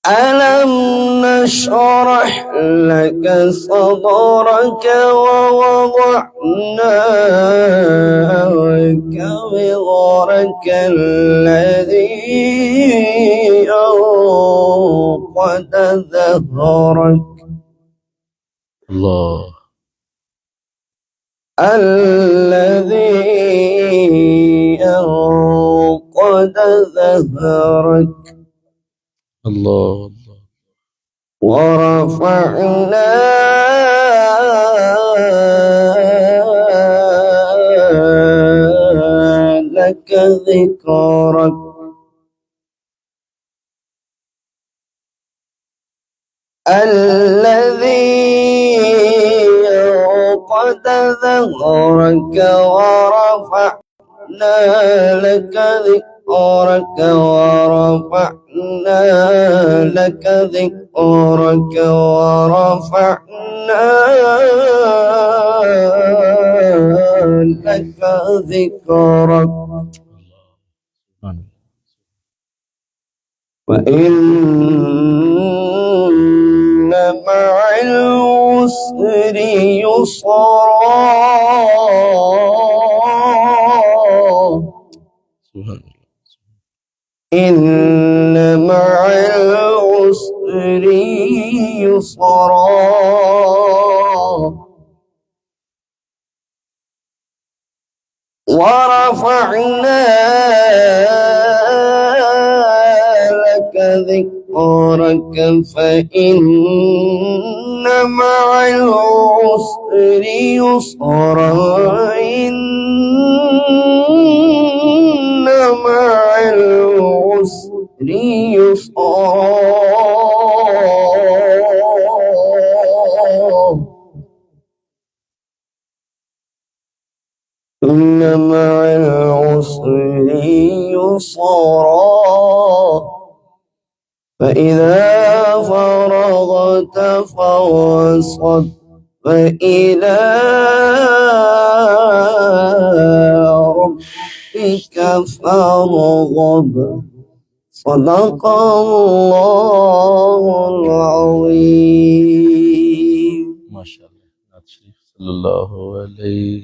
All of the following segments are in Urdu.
ألم نشرح لك صدرك ووضعنا عنك وزرك الذي أنقض ظهرك الله الذي أنقض ظهرك الله ورفعنا لك ذكرك الذي أنقض ظهرك ورفعنا لك ذكرك ورفعنا لك ذكرك ورفعنا لك ذكرك وإن مع العسر يسرا إن مع العسر يسرا ورفعنا لك ذكرك فإن مع العسر يسرا إن مع العسر يسرا إن مع العسر يسرا فإذا فرغت فانصب فإلى ربك فارغب صدق الله العظيم ما شاء الله صلى الله عليه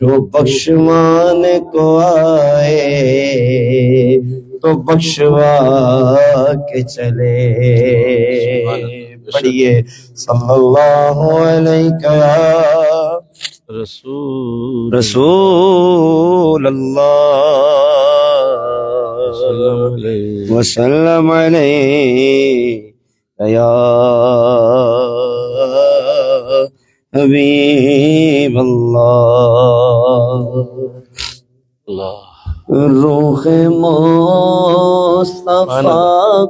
جو بخشوانے کو آئے تو بخشوا کے چلے پڑھیے صلی اللہ علیہ رسول اللہ وسلم علیہ یا حبیب اللہ روح مصطفیٰ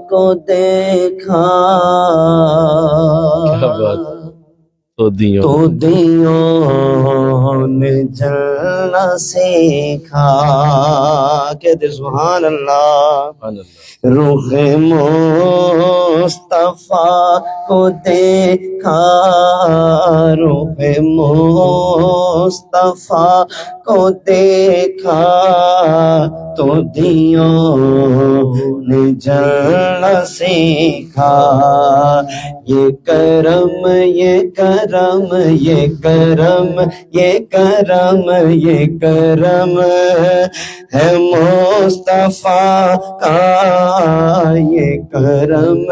کو دیکھا تو دیوں نے جلنا سیکھا کہتے سبحان اللہ روح مصطفیٰ کو دیکھا روح مصطفیٰ کو دیکھا تو دیوں نے جلنا سیکھا یہ کرم یہ کرم یہ کرم یہ کرم یہ کرم ہے مصطفیٰ کا یہ کرم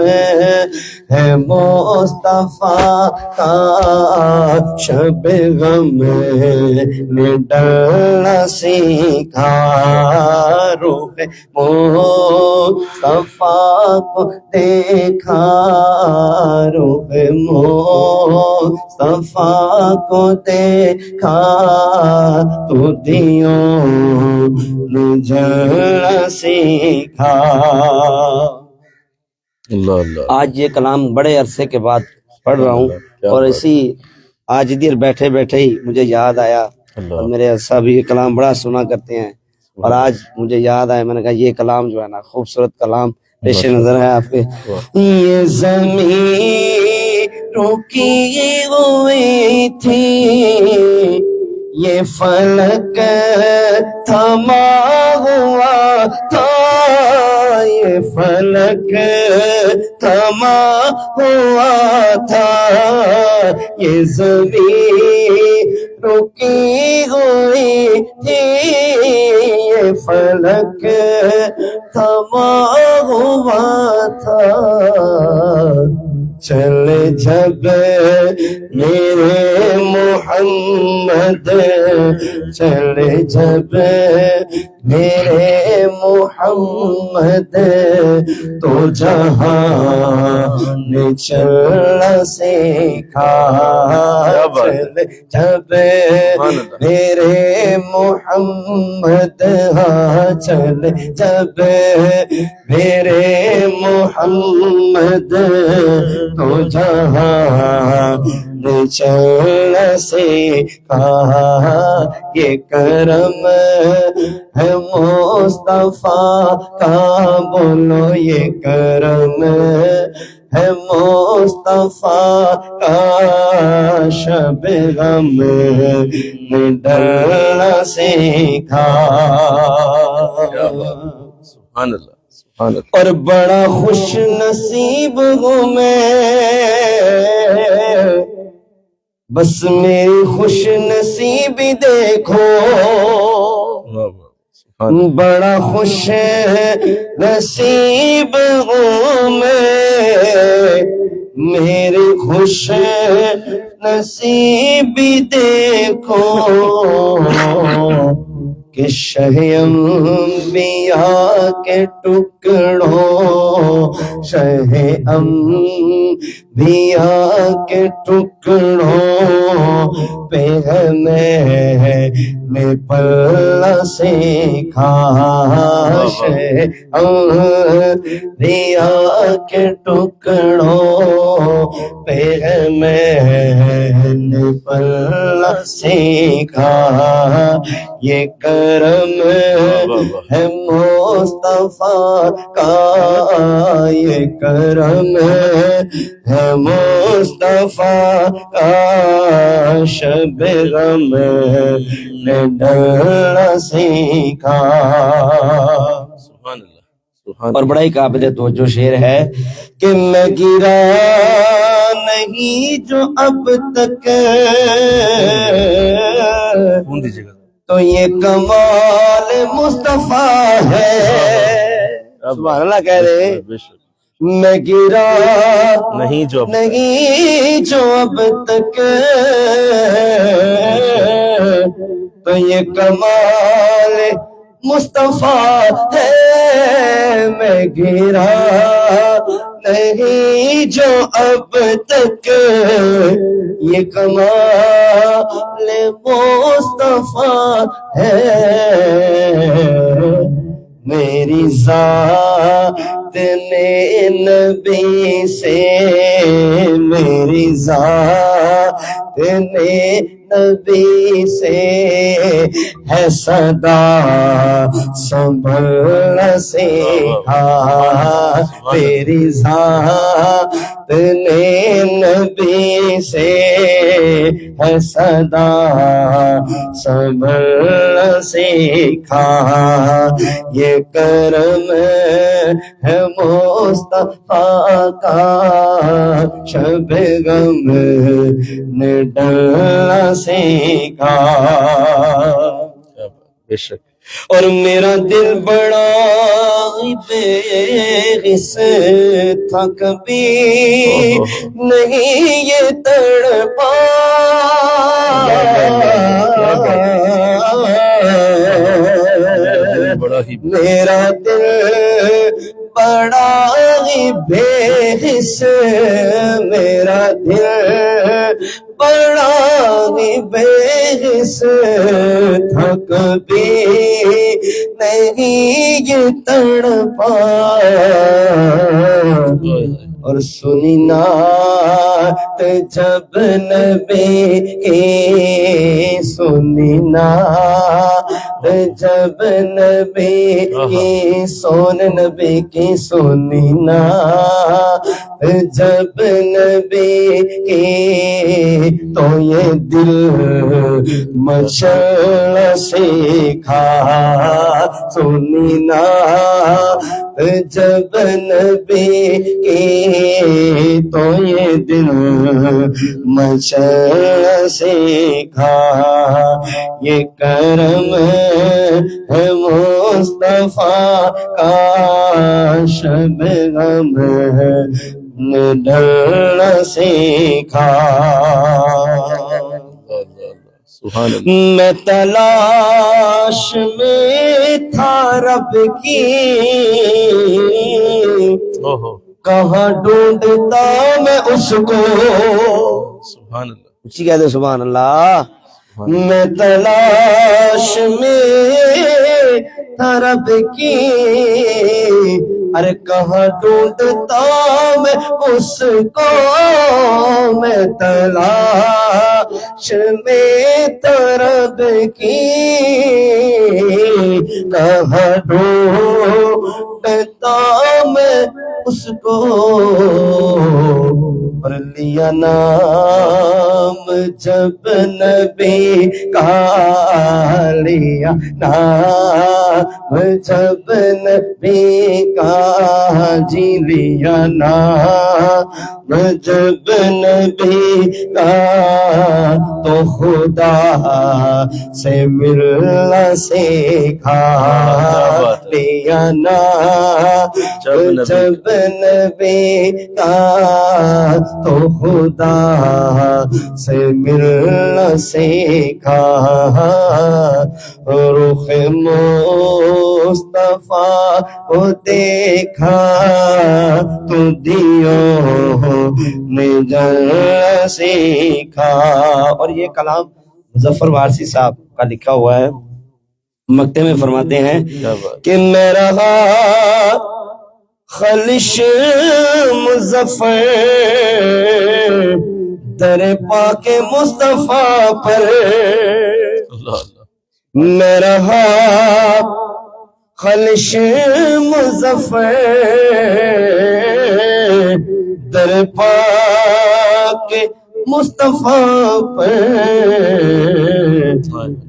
ہے مصطفیٰ کا شب غم نے ڈرنا سیکھا روح مصطفیٰ کو دیکھا روح مصطفیٰ کو دیکھا تو دیوں نے جلنا سیکھا آج یہ کلام بڑے عرصے کے بعد پڑھ رہا ہوں اور اسی آج دیر بیٹھے بیٹھے ہی مجھے یاد آیا اور میرے صاحب یہ کلام بڑا سنا کرتے ہیں اور آج مجھے یاد آیا میں نے کہا یہ کلام جو ہے نا خوبصورت کلام پیش نظر ہے آپ کے یہ زمین رکی ہوئی تھی یہ فلک تھما ہوا تھا یہ فلک تھما ہوا تھا یہ زمین رکی ہوئی تھی یہ فلک تھما ہوا تھا چل جب میرے محمد چل جب میرے محمد تو جہاں نے چلنا سیکھا چل جب میرے محمد ہاں چل جب میرے محمد تو جہاں نے چلنا سیکھا یہ کرم ہے مصطفیٰ کا بولو یہ کرم ہے مصطفیٰ کا شب غم نے ڈرنا سیکھا سبحان اللہ اور بڑا خوش نصیب ہوں میں بس میری خوش نصیبی دیکھو بڑا خوش نصیب ہوں میں میری خوش نصیبی دیکھو کہ شہ انبیاء کے ٹکڑوں شہ انبیاء کے ٹکڑوں پہ میں پلہ سیکھا شہ انبیاء کے ٹکڑوں پہ میں پلہ سیکھا یہ کرم ہے مصطفیٰ کا یہ کرم ہے مصطفیٰ کا شب غم نے ڈرنا سیکھا اور بڑا ہی قابل توجہ شعر ہے کہ میں گرا نہیں جو اب تک تو یہ کمال مصطفیٰ ہے. سبحان اللہ کہہ رہے ہیں. بے شک میں گرا نہیں جو اب نہیں جو اب تک، تو یہ کمال مصطفیٰ ہے. میں گرا نہیں جو اب تک، یہ کمال مصطفیٰ ہے. میری ذات نے نبی سے، میری ذات نے نبی سے ہے صدا سنبھلنا سیکھا. میری ذات نے نبی سے ہے صدا سنبھلنا سیکھا. یہ کرم ہے مصطفیٰ کا، شب غم نے ڈلنا سیکھا. بے شک اور میرا دل بڑا بے حس تھا، کبھی نہیں یہ تڑپا. بڑا ہی میرا دل بڑا ہی بے حس، میرا دل بڑا ہی بے حس تھا، کبھی نہیں یہ تڑپا. اور سنی نعت جب نبی کی، سنی نعت جب نبی کی، سون نبی کی سنی نعت جب نبی کی، تو یہ دل مچلنا سیکھا. سنی نعت جب نبی کی، تو یہ دل مچلنا سیکھا. یہ کرم ہے مصطفیٰ کا، شب غم نے ڈھلنا سیکھا. سبحان اللہ. میں تلاش میں تھا رب کی، کہاں ڈھونڈتا میں اس کو. سبحان اللہ. اچھی کہتے ہیں سبحان اللہ. میں تلاش میں تھا رب کی، ارے کہاں ڈھونڈتا میں اس کو. میں تلاش میں تھا رب کی، کہاں ڈھونڈتا میں اس کو. اور لیا نام جب نبی کا، لیا نام جب نبی کا، جی لیا نام جب نبی کا، تو خدا سے ملنا سیکھا. لیا نام جب نبی کا، تو خدا سے ملنا سیکھا. رخ مصطفیٰ کو دیکھا تو دیوں نے جلنا سیکھا. اور یہ کلام مظفر وارثی صاحب کا لکھا ہوا ہے. مکتے میں فرماتے ہیں کہ میں رہا خلش مظفر در پاک مصطفیٰ پر، میں رہا خلش مظفر در پاک مصطفیٰ پر.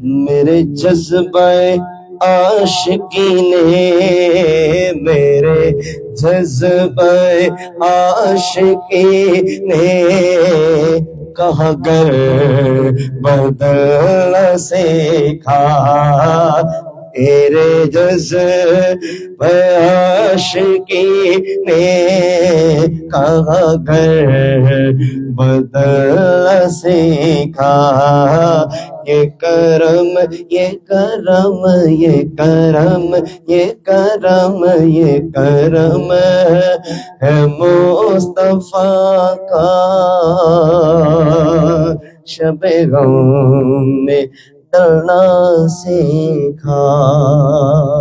میرے جذبہ عاشقی نے، میرے جذبہ عاشقی نے کہاں گر بدل سیکھا تیرے جذب عاشقی نے کہاں گر بدل سیکھا یہ کرم یہ کرم یہ کرم یہ کرم یہ کرم ہے مصطفیٰ کا شب غم میں ڈرنا سیکھا.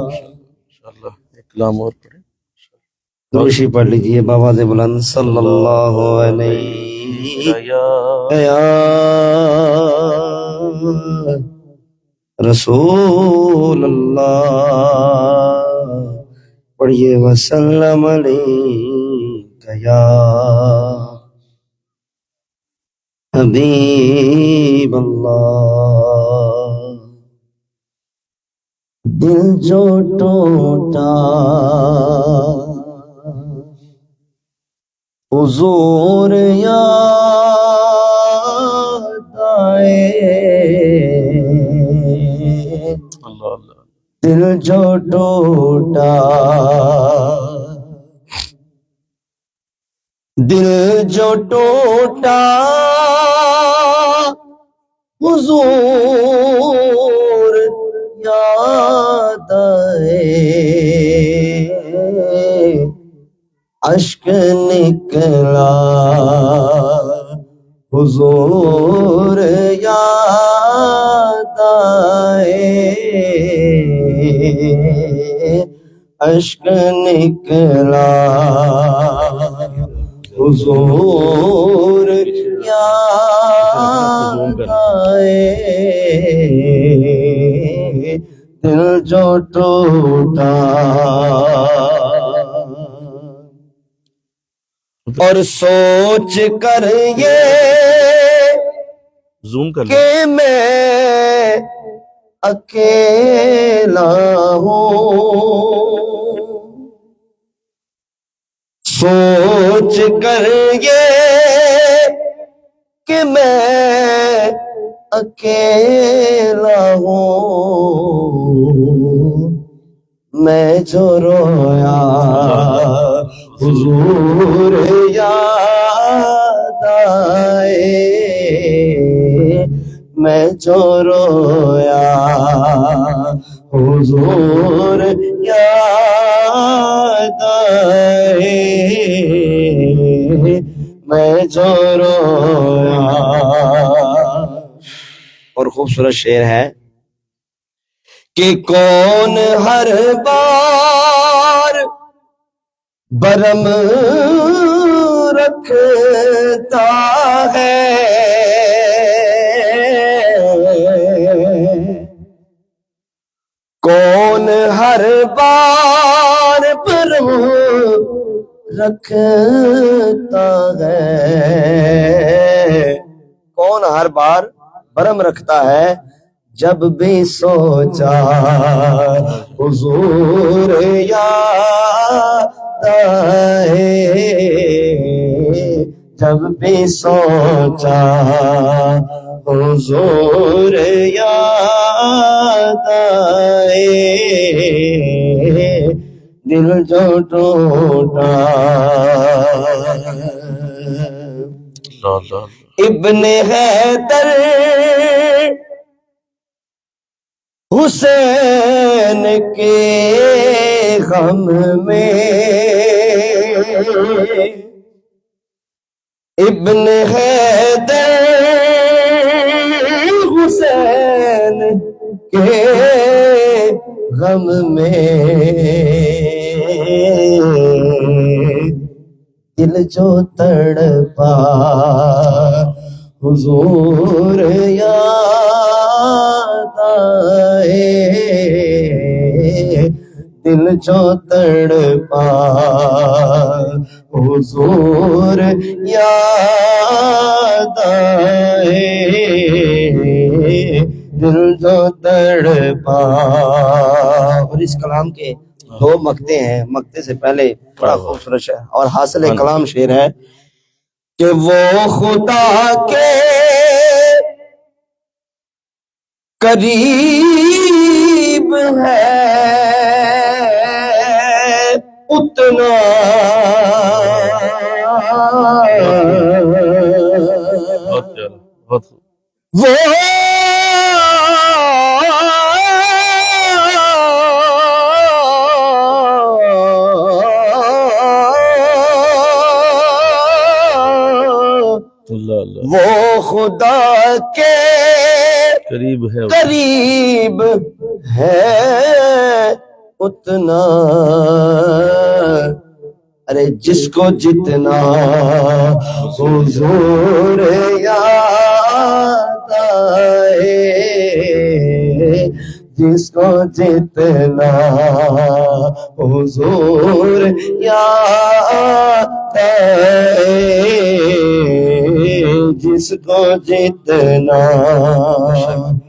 انشاءاللہ ایک کلام اور پڑھیں. دروشی پڑھ لیجئے بآواز بلند صلی اللہ علیہ یا رسول اللہ پڑھیے وسلم علیک یا حبیب اللہ. دل جو ٹوٹا حضور یاد آئے اللہ اللہ. دل جو ٹوٹا دل جو ٹوٹا حضور یاد آئے اشک نکلا حضور یاد آئے اشک نکلا حضور یاد آئے دل جو ٹوٹا اور سوچ کر یہ زوم کر لیں. کہ میں اکیلا ہوں سوچ کر یہ کہ میں اکیلا ہوں میں جو رویا حضور یاد آئے میں جو رویا حضور یاد آئے میں جو رویا. اور خوبصورت شعر ہے کہ کون ہر بار برم رکھتا ہے کون ہر بار برم رکھتا ہے کون ہر بار برم رکھتا ہے جب بھی سوچا حضور یاد آئے جب بھی سوچا حضور یاد آئے دل جو ٹوٹا. ابن حیدر حسین کے غم میں ابن حیدر حسین کے غم میں دل جو تڑپا حضور یاد آئے دل جو تڑپا حضور یاد آئے دل جو تڑپا. اور اس کلام کے دو مقطع ہیں. مقطع سے پہلے بڑا خوبصورت شعر اور حاصل کلام شعر ہے کہ وہ خدا کے قریب ہے اتنا بہت پیارا، بہت خوب۔ وہ اللہ اللہ، وہ خدا کے قریب ہے وہ۔ قریب ہے اتنا، ارے جس کو جتنا حضور یاد آئے، جس کو جتنا حضور یاد آئے، جس کو جتنا،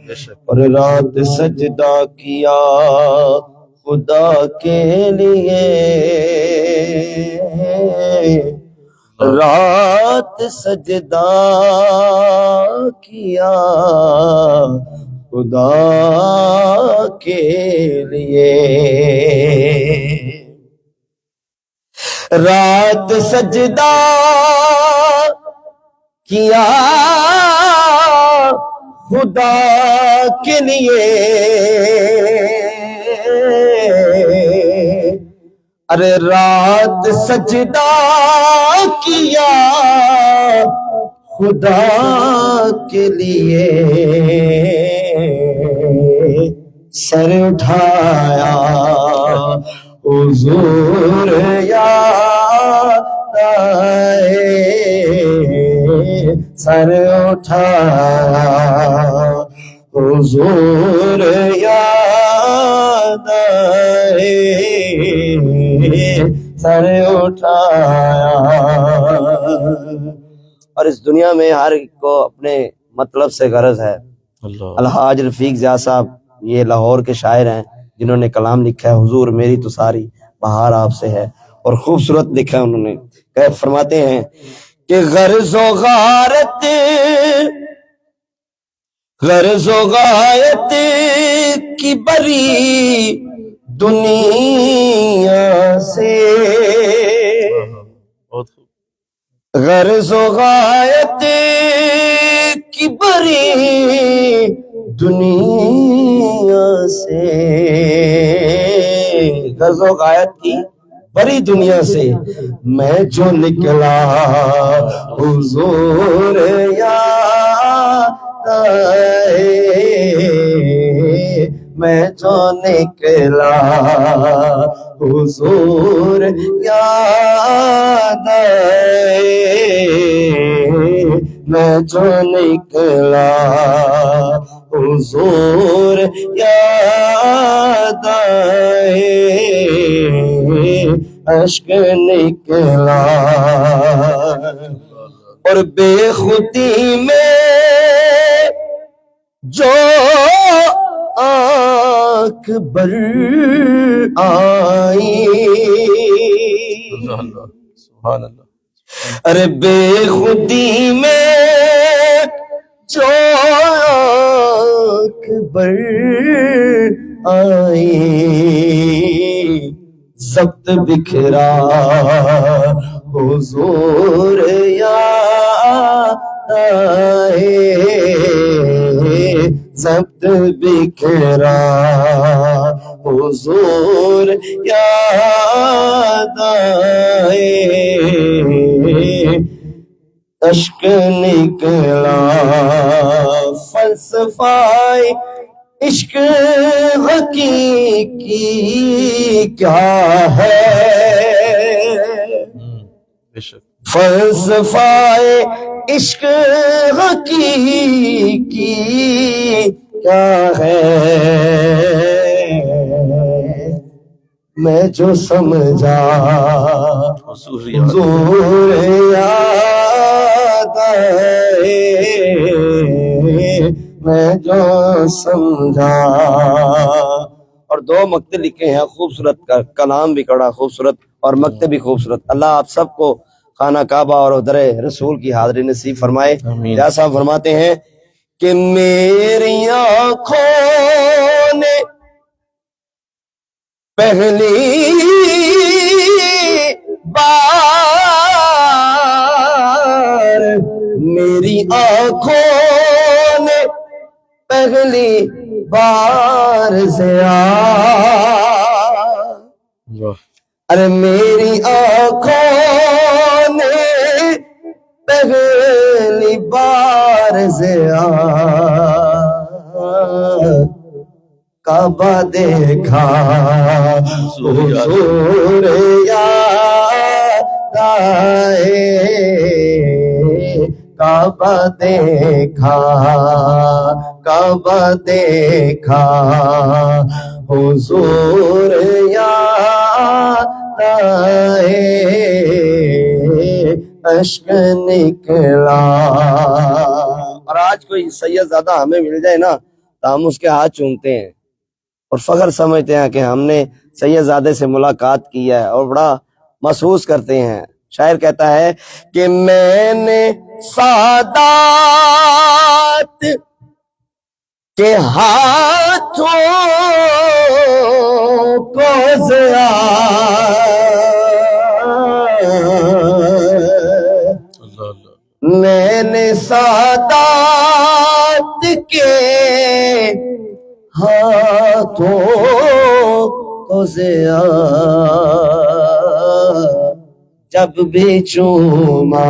بے شک، اور رات سجدہ کیا خدا کے لیے، رات سجدہ کیا خدا کے لیے، رات سجدہ کیا خدا کے لیے، ارے رات سجدہ کیا خدا کے لیے، سر اٹھایا حضور یاد آئے، سر اٹھایا حضور یاد آئے، سر اٹھایا۔ اور اس دنیا میں ہر ایک کو اپنے مطلب سے غرض ہے۔ اللہ الحاج رفیق ضیاء صاحب یہ لاہور کے شاعر ہیں جنہوں نے کلام لکھا ہے، حضور میری تو ساری بہار آپ سے ہے، اور خوبصورت لکھا ہے انہوں نے۔ فرماتے ہیں کہ غرض و غارت، غرض و غایت کی بری دنیا سے، بہت خوب۔ غرض و غایت کی بری دنیا سے، غرض و غایت کی بری دنیا سے میں جو نکلا حضور یاد آئے، میں جو نکلا حضور یاد آئے، میں جو نکلا حضور یاد آئے، اشک نکلا، اور بے خودی میں جو آنکھ بر آئی، اللہ اللہ، سبحان اللہ، ارے بے خودی میں جو آنکھ بر آئی، ضبط بکھرا حضور یاد آئے، ضبط بکھرا حضور یاد آئے، اشک نکلا، فلسفہ عشق حقیقی کیا ہے، بے شک، فلسفہ عشق حقیقی کیا ہے، میں جو سمجھا حضور یاد آئے، میں جو سمجھا۔ اور دو مکتے لکھے ہیں خوبصورت، کا کلام بھی بڑا خوبصورت اور مکتے بھی خوبصورت۔ اللہ آپ سب کو خانہ کعبہ اور ادھر رسول کی حاضری نصیب فرمائے۔ آمین۔ جا صاحب فرماتے ہیں کہ میری آنکھوں نے پہلی بار، میری آنکھوں نے پہلی بار سے واہ، ارے میری آنکھوں نے پہلی بار سے کعبہ دیکھا، حضور یاد آئے، کعبہ دیکھا، کعبہ دیکھا، حضور یاد آئے، اشک نکلا۔ اور آج کوئی سید زیادہ ہمیں مل جائے نا تو ہم اس کے ہاتھ چومتے ہیں اور فخر سمجھتے ہیں کہ ہم نے سید زادے سے ملاقات کی ہے اور بڑا محسوس کرتے ہیں۔ شاعر کہتا ہے کہ میں نے سادات کے ہاتھوں کو ضیا، اللہ اللہ، میں نے سادات کے ہاتھوں کو ضیا، جب بھی چوما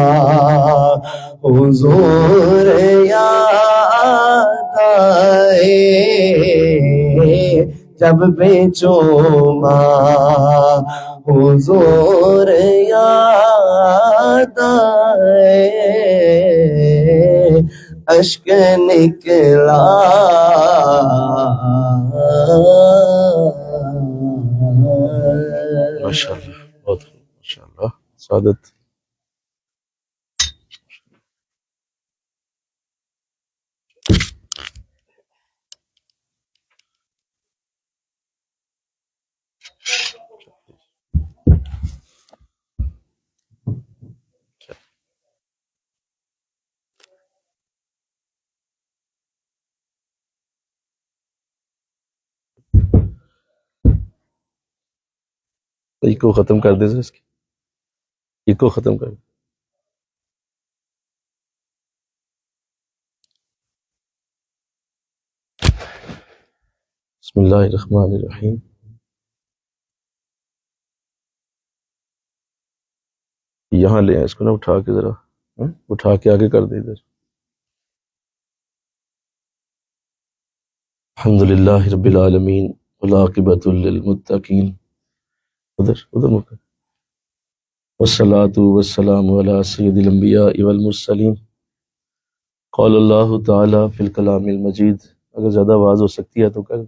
حضور یاد آئے، جب بھی چوما حضور یاد آئے، اشک نکلا۔ ماشاء اللہ، بہت خوب، ماشاء اللہ سعادت۔ ایکو ختم کر دے سر، اس کی ایکو ختم کر دے۔ بسم اللہ الرحمن الرحیم۔ یہاں لے آئیں اس کو نا، اٹھا کے ذرا، اٹھا کے آگے کر دے ادھر۔ الحمدللہ رب العالمین والعاقبۃ للمتقین، ادھر مکہ، والصلاۃ والسلام علی سید الانبیاء والمرسلین، قال اللہ تعالی فی الکلام المجید۔ اگر زیادہ آواز ہو سکتی ہے تو کر۔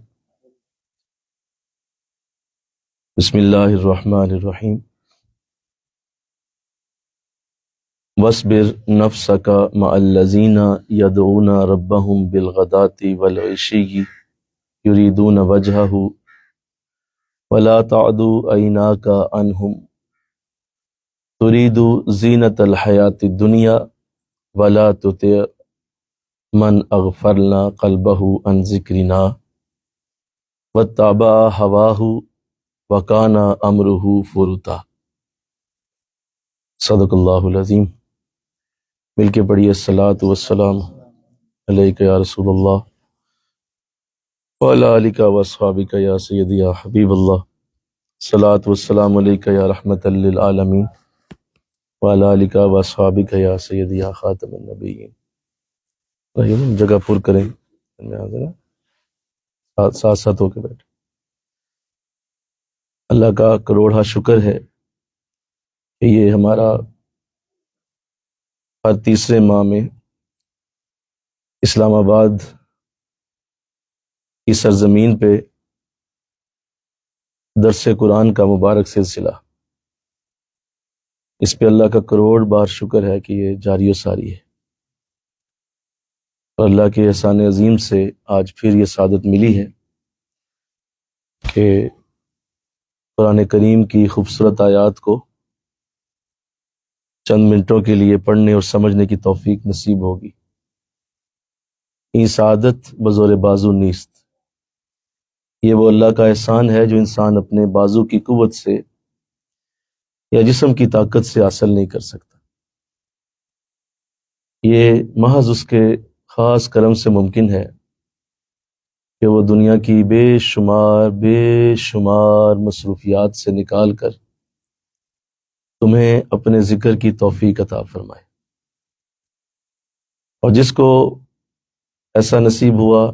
بسم اللہ الرحمن الرحیم۔ وَاصْبِرْ نَفْسَكَ مَعَ الَّذِينَ يَدْعُونَ رَبَّهُمْ بِالْغَدَاةِ وَالْعَشِيِّ يُرِيدُونَ وَجْهَهُ وَلَا تَعْدُ عَيْنَاكَ عَنْهُمْ تُرِيدُ زِينَةَ الْحَيَاةِ الدُّنْيَا وَلَا تُطِعْ مَنْ أَغْفَلْنَا قَلْبَهُ عَنْ ذِكْرِنَا وَاتَّبَعَ هَوَاهُ وَكَانَ أَمْرُهُ فُرُطًا۔ صدق اللہ العظیم۔ مل کے پڑھیے الصلاۃ والسلام علیک یا رسول اللہ وعلی آلک واصحابک یا سیدی یا حبیب اللہ، الصلاۃ والسلام علیک یا رحمۃ للعالمین وعلی آلک واصحابک یا سیدی یا خاتم النبیین۔ رحیم جگہ پر کریں، ساتھ ساتھ ہو کے بیٹھ۔ اللہ کا کروڑا شکر ہے کہ یہ ہمارا ہر تیسرے ماہ میں اسلام آباد کی سرزمین پہ درس قرآن کا مبارک سلسلہ، اس پہ اللہ کا کروڑ بار شکر ہے کہ یہ جاری و ساری ہے، اور اللہ کے احسان عظیم سے آج پھر یہ سعادت ملی ہے کہ قرآن کریم کی خوبصورت آیات کو چند منٹوں کے لیے پڑھنے اور سمجھنے کی توفیق نصیب ہوگی۔ این سعادت بزور بازو نیست، یہ وہ اللہ کا احسان ہے جو انسان اپنے بازو کی قوت سے یا جسم کی طاقت سے حاصل نہیں کر سکتا۔ یہ محض اس کے خاص کرم سے ممکن ہے کہ وہ دنیا کی بے شمار مصروفیات سے نکال کر تمہیں اپنے ذکر کی توفیق عطا فرمائے، اور جس کو ایسا نصیب ہوا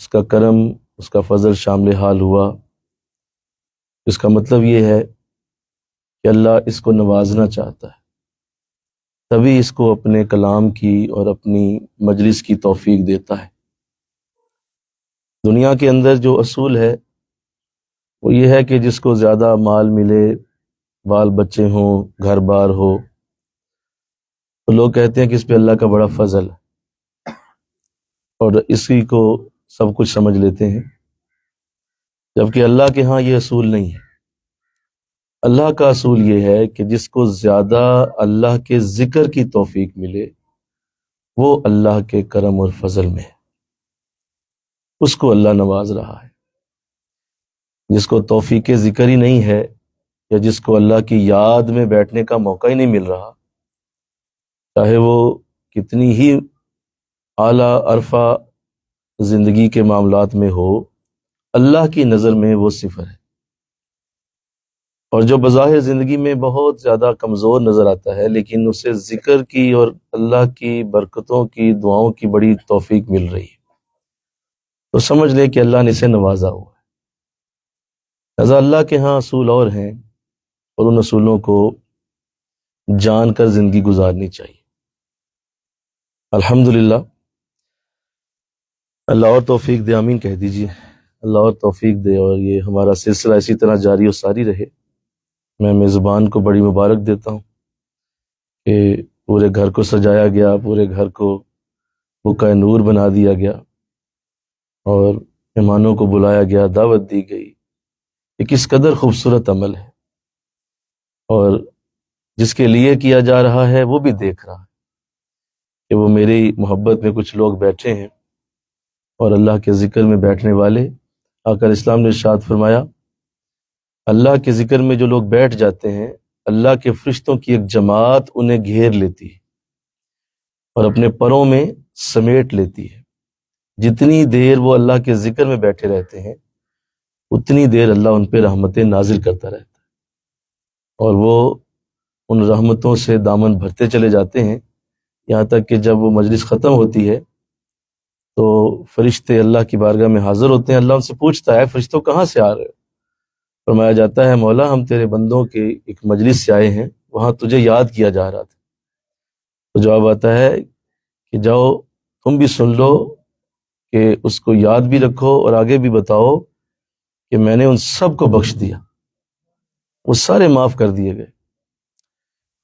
اس کا کرم، اس کا فضل شامل حال ہوا۔ اس کا مطلب یہ ہے کہ اللہ اس کو نوازنا چاہتا ہے، تبھی اس کو اپنے کلام کی اور اپنی مجلس کی توفیق دیتا ہے۔ دنیا کے اندر جو اصول ہے وہ یہ ہے کہ جس کو زیادہ مال ملے، بال بچے ہوں، گھر بار ہو، تو لوگ کہتے ہیں کہ اس پہ اللہ کا بڑا فضل ہے اور اسی کو سب کچھ سمجھ لیتے ہیں، جبکہ اللہ کے ہاں یہ اصول نہیں ہے۔ اللہ کا اصول یہ ہے کہ جس کو زیادہ اللہ کے ذکر کی توفیق ملے وہ اللہ کے کرم اور فضل میں ہے، اس کو اللہ نواز رہا ہے۔ جس کو توفیق ذکر ہی نہیں ہے یا جس کو اللہ کی یاد میں بیٹھنے کا موقع ہی نہیں مل رہا، چاہے وہ کتنی ہی اعلیٰ عرفہ زندگی کے معاملات میں ہو، اللہ کی نظر میں وہ صفر ہے۔ اور جو بظاہر زندگی میں بہت زیادہ کمزور نظر آتا ہے لیکن اسے ذکر کی اور اللہ کی برکتوں کی دعاؤں کی بڑی توفیق مل رہی ہے، تو سمجھ لے کہ اللہ نے اسے نوازا ہوا ہے۔ لہذا اللہ کے ہاں اصول اور ہیں، اور ان اصولوں کو جان کر زندگی گزارنی چاہیے۔ الحمدللہ، اللہ اور توفیق دے، آمین کہہ دیجیے۔ اللہ اور توفیق دے اور یہ ہمارا سلسلہ اسی طرح جاری و ساری رہے۔ میں میزبان کو بڑی مبارک دیتا ہوں کہ پورے گھر کو سجایا گیا، پورے گھر کو بقع نور بنا دیا گیا اور مہمانوں کو بلایا گیا، دعوت دی گئی۔ یہ کس قدر خوبصورت عمل ہے، اور جس کے لیے کیا جا رہا ہے وہ بھی دیکھ رہا ہے کہ وہ میری محبت میں کچھ لوگ بیٹھے ہیں، اور اللہ کے ذکر میں بیٹھنے والے، آقا اسلام نے ارشاد فرمایا اللہ کے ذکر میں جو لوگ بیٹھ جاتے ہیں اللہ کے فرشتوں کی ایک جماعت انہیں گھیر لیتی ہے اور اپنے پروں میں سمیٹ لیتی ہے۔ جتنی دیر وہ اللہ کے ذکر میں بیٹھے رہتے ہیں اتنی دیر اللہ ان پہ رحمتیں نازل کرتا رہتا ہے، اور وہ ان رحمتوں سے دامن بھرتے چلے جاتے ہیں، یہاں تک کہ جب وہ مجلس ختم ہوتی ہے تو فرشتے اللہ کی بارگاہ میں حاضر ہوتے ہیں۔ اللہ ان سے پوچھتا ہے فرشتوں کہاں سے آ رہے ہو؟ فرمایا جاتا ہے مولا ہم تیرے بندوں کے ایک مجلس سے آئے ہیں، وہاں تجھے یاد کیا جا رہا تھا۔ تو جواب آتا ہے کہ جاؤ تم بھی سن لو کہ اس کو یاد بھی رکھو اور آگے بھی بتاؤ کہ میں نے ان سب کو بخش دیا، وہ سارے معاف کر دیے گئے۔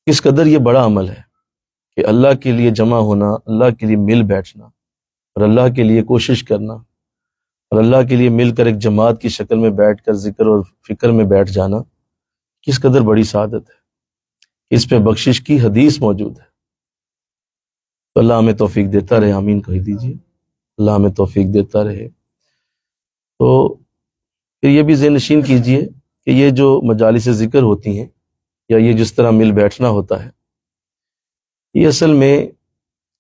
کس قدر یہ بڑا عمل ہے کہ اللہ کے لیے جمع ہونا، اللہ کے لیے مل بیٹھنا اور اللہ کے لیے کوشش کرنا، اور اللہ کے لیے مل کر ایک جماعت کی شکل میں بیٹھ کر ذکر اور فکر میں بیٹھ جانا کس قدر بڑی سعادت ہے۔ اس پہ بخشش کی حدیث موجود ہے۔ تو اللہ ہمیں توفیق دیتا رہے، آمین کہہ دیجیے۔ اللہ ہمیں توفیق دیتا رہے۔ تو پھر یہ بھی ذہن نشین کیجیے کہ یہ جو مجالس ذکر ہوتی ہیں یا یہ جس طرح مل بیٹھنا ہوتا ہے، یہ اصل میں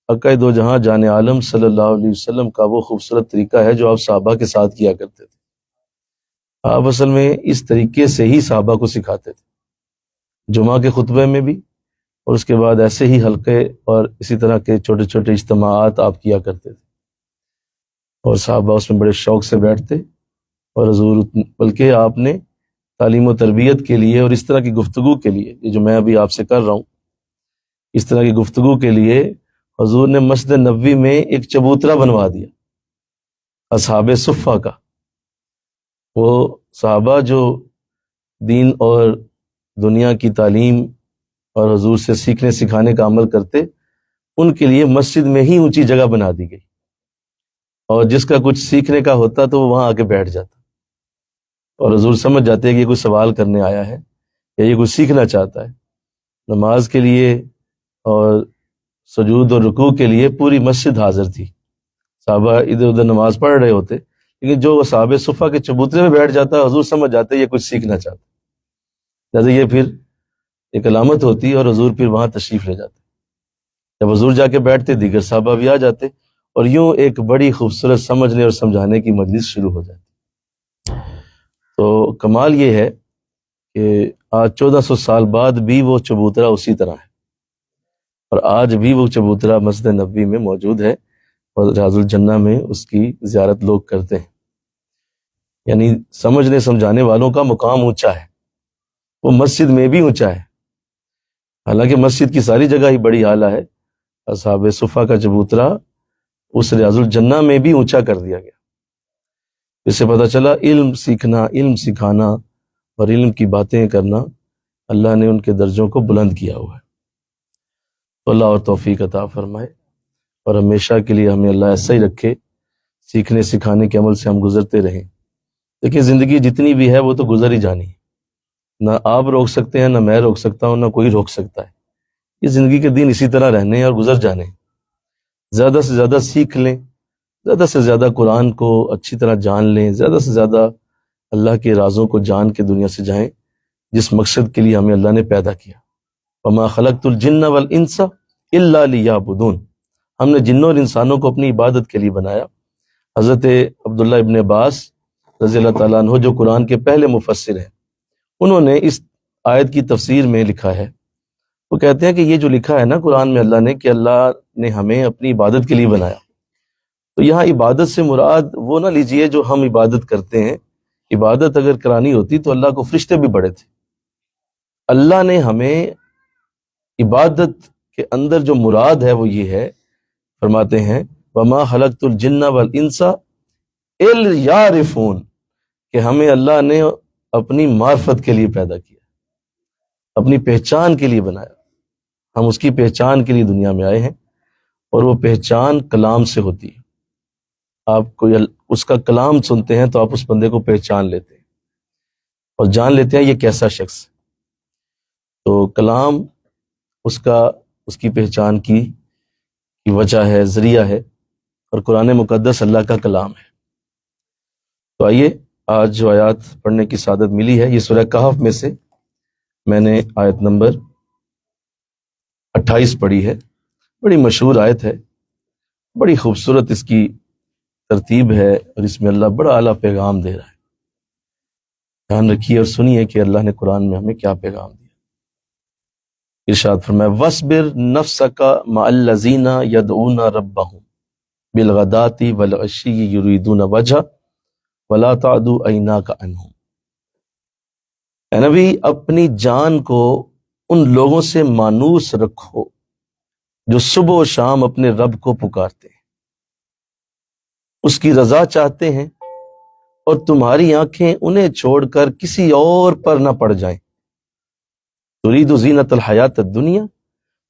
آقا دو جہاں جان عالم صلی اللہ علیہ وسلم کا وہ خوبصورت طریقہ ہے جو آپ صحابہ کے ساتھ کیا کرتے تھے۔ آپ اصل میں اس طریقے سے ہی صحابہ کو سکھاتے تھے، جمعہ کے خطبے میں بھی، اور اس کے بعد ایسے ہی حلقے اور اسی طرح کے چھوٹے چھوٹے اجتماعات آپ کیا کرتے تھے، اور صحابہ اس میں بڑے شوق سے بیٹھتے، اور حضور بلکہ آپ نے تعلیم و تربیت کے لیے اور اس طرح کی گفتگو کے لیے، یہ جو میں ابھی آپ سے کر رہا ہوں، اس طرح کی گفتگو کے لیے حضور نے مسجد نبوی میں ایک چبوترا بنوا دیا اصحاب صفہ کا۔ وہ صحابہ جو دین اور دنیا کی تعلیم اور حضور سے سیکھنے سکھانے کا عمل کرتے، ان کے لیے مسجد میں ہی اونچی جگہ بنا دی گئی، اور جس کا کچھ سیکھنے کا ہوتا تو وہ وہاں آ کے بیٹھ جاتا، اور حضور سمجھ جاتے کہ یہ کوئی سوال کرنے آیا ہے یا یہ کچھ سیکھنا چاہتا ہے، نماز کے لیے اور سجود اور رکوع کے لیے پوری مسجد حاضر تھی. صحابہ ادھر ادھر نماز پڑھ رہے ہوتے، لیکن جو صحابہ صفہ کے چبوترے میں بیٹھ جاتا حضور سمجھ جاتے یہ کچھ سیکھنا چاہتے، جیسے یہ پھر ایک علامت ہوتی اور حضور پھر وہاں تشریف لے جاتے. جب حضور جا کے بیٹھتے دیگر صحابہ بھی آ جاتے اور یوں ایک بڑی خوبصورت سمجھنے اور سمجھانے کی مجلس شروع ہو جاتی. تو کمال یہ ہے کہ آج 1400 سال بعد بھی وہ چبوترا اسی طرح ہے، اور آج بھی وہ چبوترا مسجد نبوی میں موجود ہے اور ریاض الجنہ میں اس کی زیارت لوگ کرتے ہیں. یعنی سمجھنے سمجھانے والوں کا مقام اونچا ہے، وہ مسجد میں بھی اونچا ہے. حالانکہ مسجد کی ساری جگہ ہی بڑی اعلیٰ ہے، اصحاب صفہ کا چبوترا اس ریاض الجنہ میں بھی اونچا کر دیا گیا. اس سے پتہ چلا علم سیکھنا، علم سکھانا اور علم کی باتیں کرنا اللہ نے ان کے درجوں کو بلند کیا ہوا ہے. تو اللہ اور توفیق عطا فرمائے اور ہمیشہ کے لیے ہمیں اللہ ایسا ہی رکھے، سیکھنے سکھانے کے عمل سے ہم گزرتے رہیں. دیکھیں زندگی جتنی بھی ہے وہ تو گزر ہی جانی ہے، نہ آپ روک سکتے ہیں، نہ میں روک سکتا ہوں، نہ کوئی روک سکتا ہے. یہ زندگی کے دن اسی طرح رہنے ہیں اور گزر جانے ہیں. زیادہ سے زیادہ سیکھ لیں، زیادہ سے زیادہ قرآن کو اچھی طرح جان لیں، زیادہ سے زیادہ اللہ کے رازوں کو جان کے دنیا سے جائیں جس مقصد کے لیے ہمیں اللہ نے پیدا کیا. وما خلقت الجن والانس الا لیعبدون، ہم نے جنوں اور انسانوں کو اپنی عبادت کے لیے بنایا. حضرت عبداللہ ابن عباس رضی اللہ تعالیٰ عنہ جو قرآن کے پہلے مفسر ہیں، انہوں نے اس آیت کی تفسیر میں لکھا ہے، وہ کہتے ہیں کہ یہ جو لکھا ہے نا قرآن میں اللہ نے کہ اللہ نے ہمیں اپنی عبادت کے لیے بنایا، تو یہاں عبادت سے مراد وہ نہ لیجئے جو ہم عبادت کرتے ہیں. عبادت اگر کرانی ہوتی تو اللہ کو فرشتے بھی بڑے تھے. اللہ نے ہمیں عبادت کے اندر جو مراد ہے وہ یہ ہے، فرماتے ہیں وما خلقت الجن والانس الا یعرفون، کہ ہمیں اللہ نے اپنی معرفت کے لیے پیدا کیا، اپنی پہچان کے لیے بنایا. ہم اس کی پہچان کے لیے دنیا میں آئے ہیں اور وہ پہچان کلام سے ہوتی ہے. آپ کوئی اس کا کلام سنتے ہیں تو آپ اس بندے کو پہچان لیتے ہیں اور جان لیتے ہیں یہ کیسا شخص ہے. تو کلام اس کی پہچان کی وجہ ہے، ذریعہ ہے، اور قرآن مقدس اللہ کا کلام ہے. تو آئیے آج جو آیات پڑھنے کی سعادت ملی ہے یہ سورہ کہف میں سے میں نے آیت نمبر 28 پڑھی ہے. بڑی مشہور آیت ہے، بڑی خوبصورت اس کی ترتیب ہے اور اس میں اللہ بڑا اعلیٰ پیغام دے رہا ہے. دھیان رکھیے اور سنیے کہ اللہ نے قرآن میں ہمیں کیا پیغام دیا. ارشاد فرمایا وَاصْبِرْ نَفْسَكَ مَعَ الَّذِينَ يَدْعُونَ رَبَّهُمْ بِالْغَدَاةِ وَالْعَشِيِّ يُرِيدُونَ وَجْهَهُ وَلَا تَعْدُ عَيْنَاكَ عَنْهُمْ. اے نبی اپنی جان کو ان لوگوں سے مانوس رکھو جو صبح و شام اپنے رب کو پکارتے ہیں، اس کی رضا چاہتے ہیں، اور تمہاری آنکھیں انہیں چھوڑ کر کسی اور پر نہ پڑ جائیں. ترید زینت الحیات الدنیا،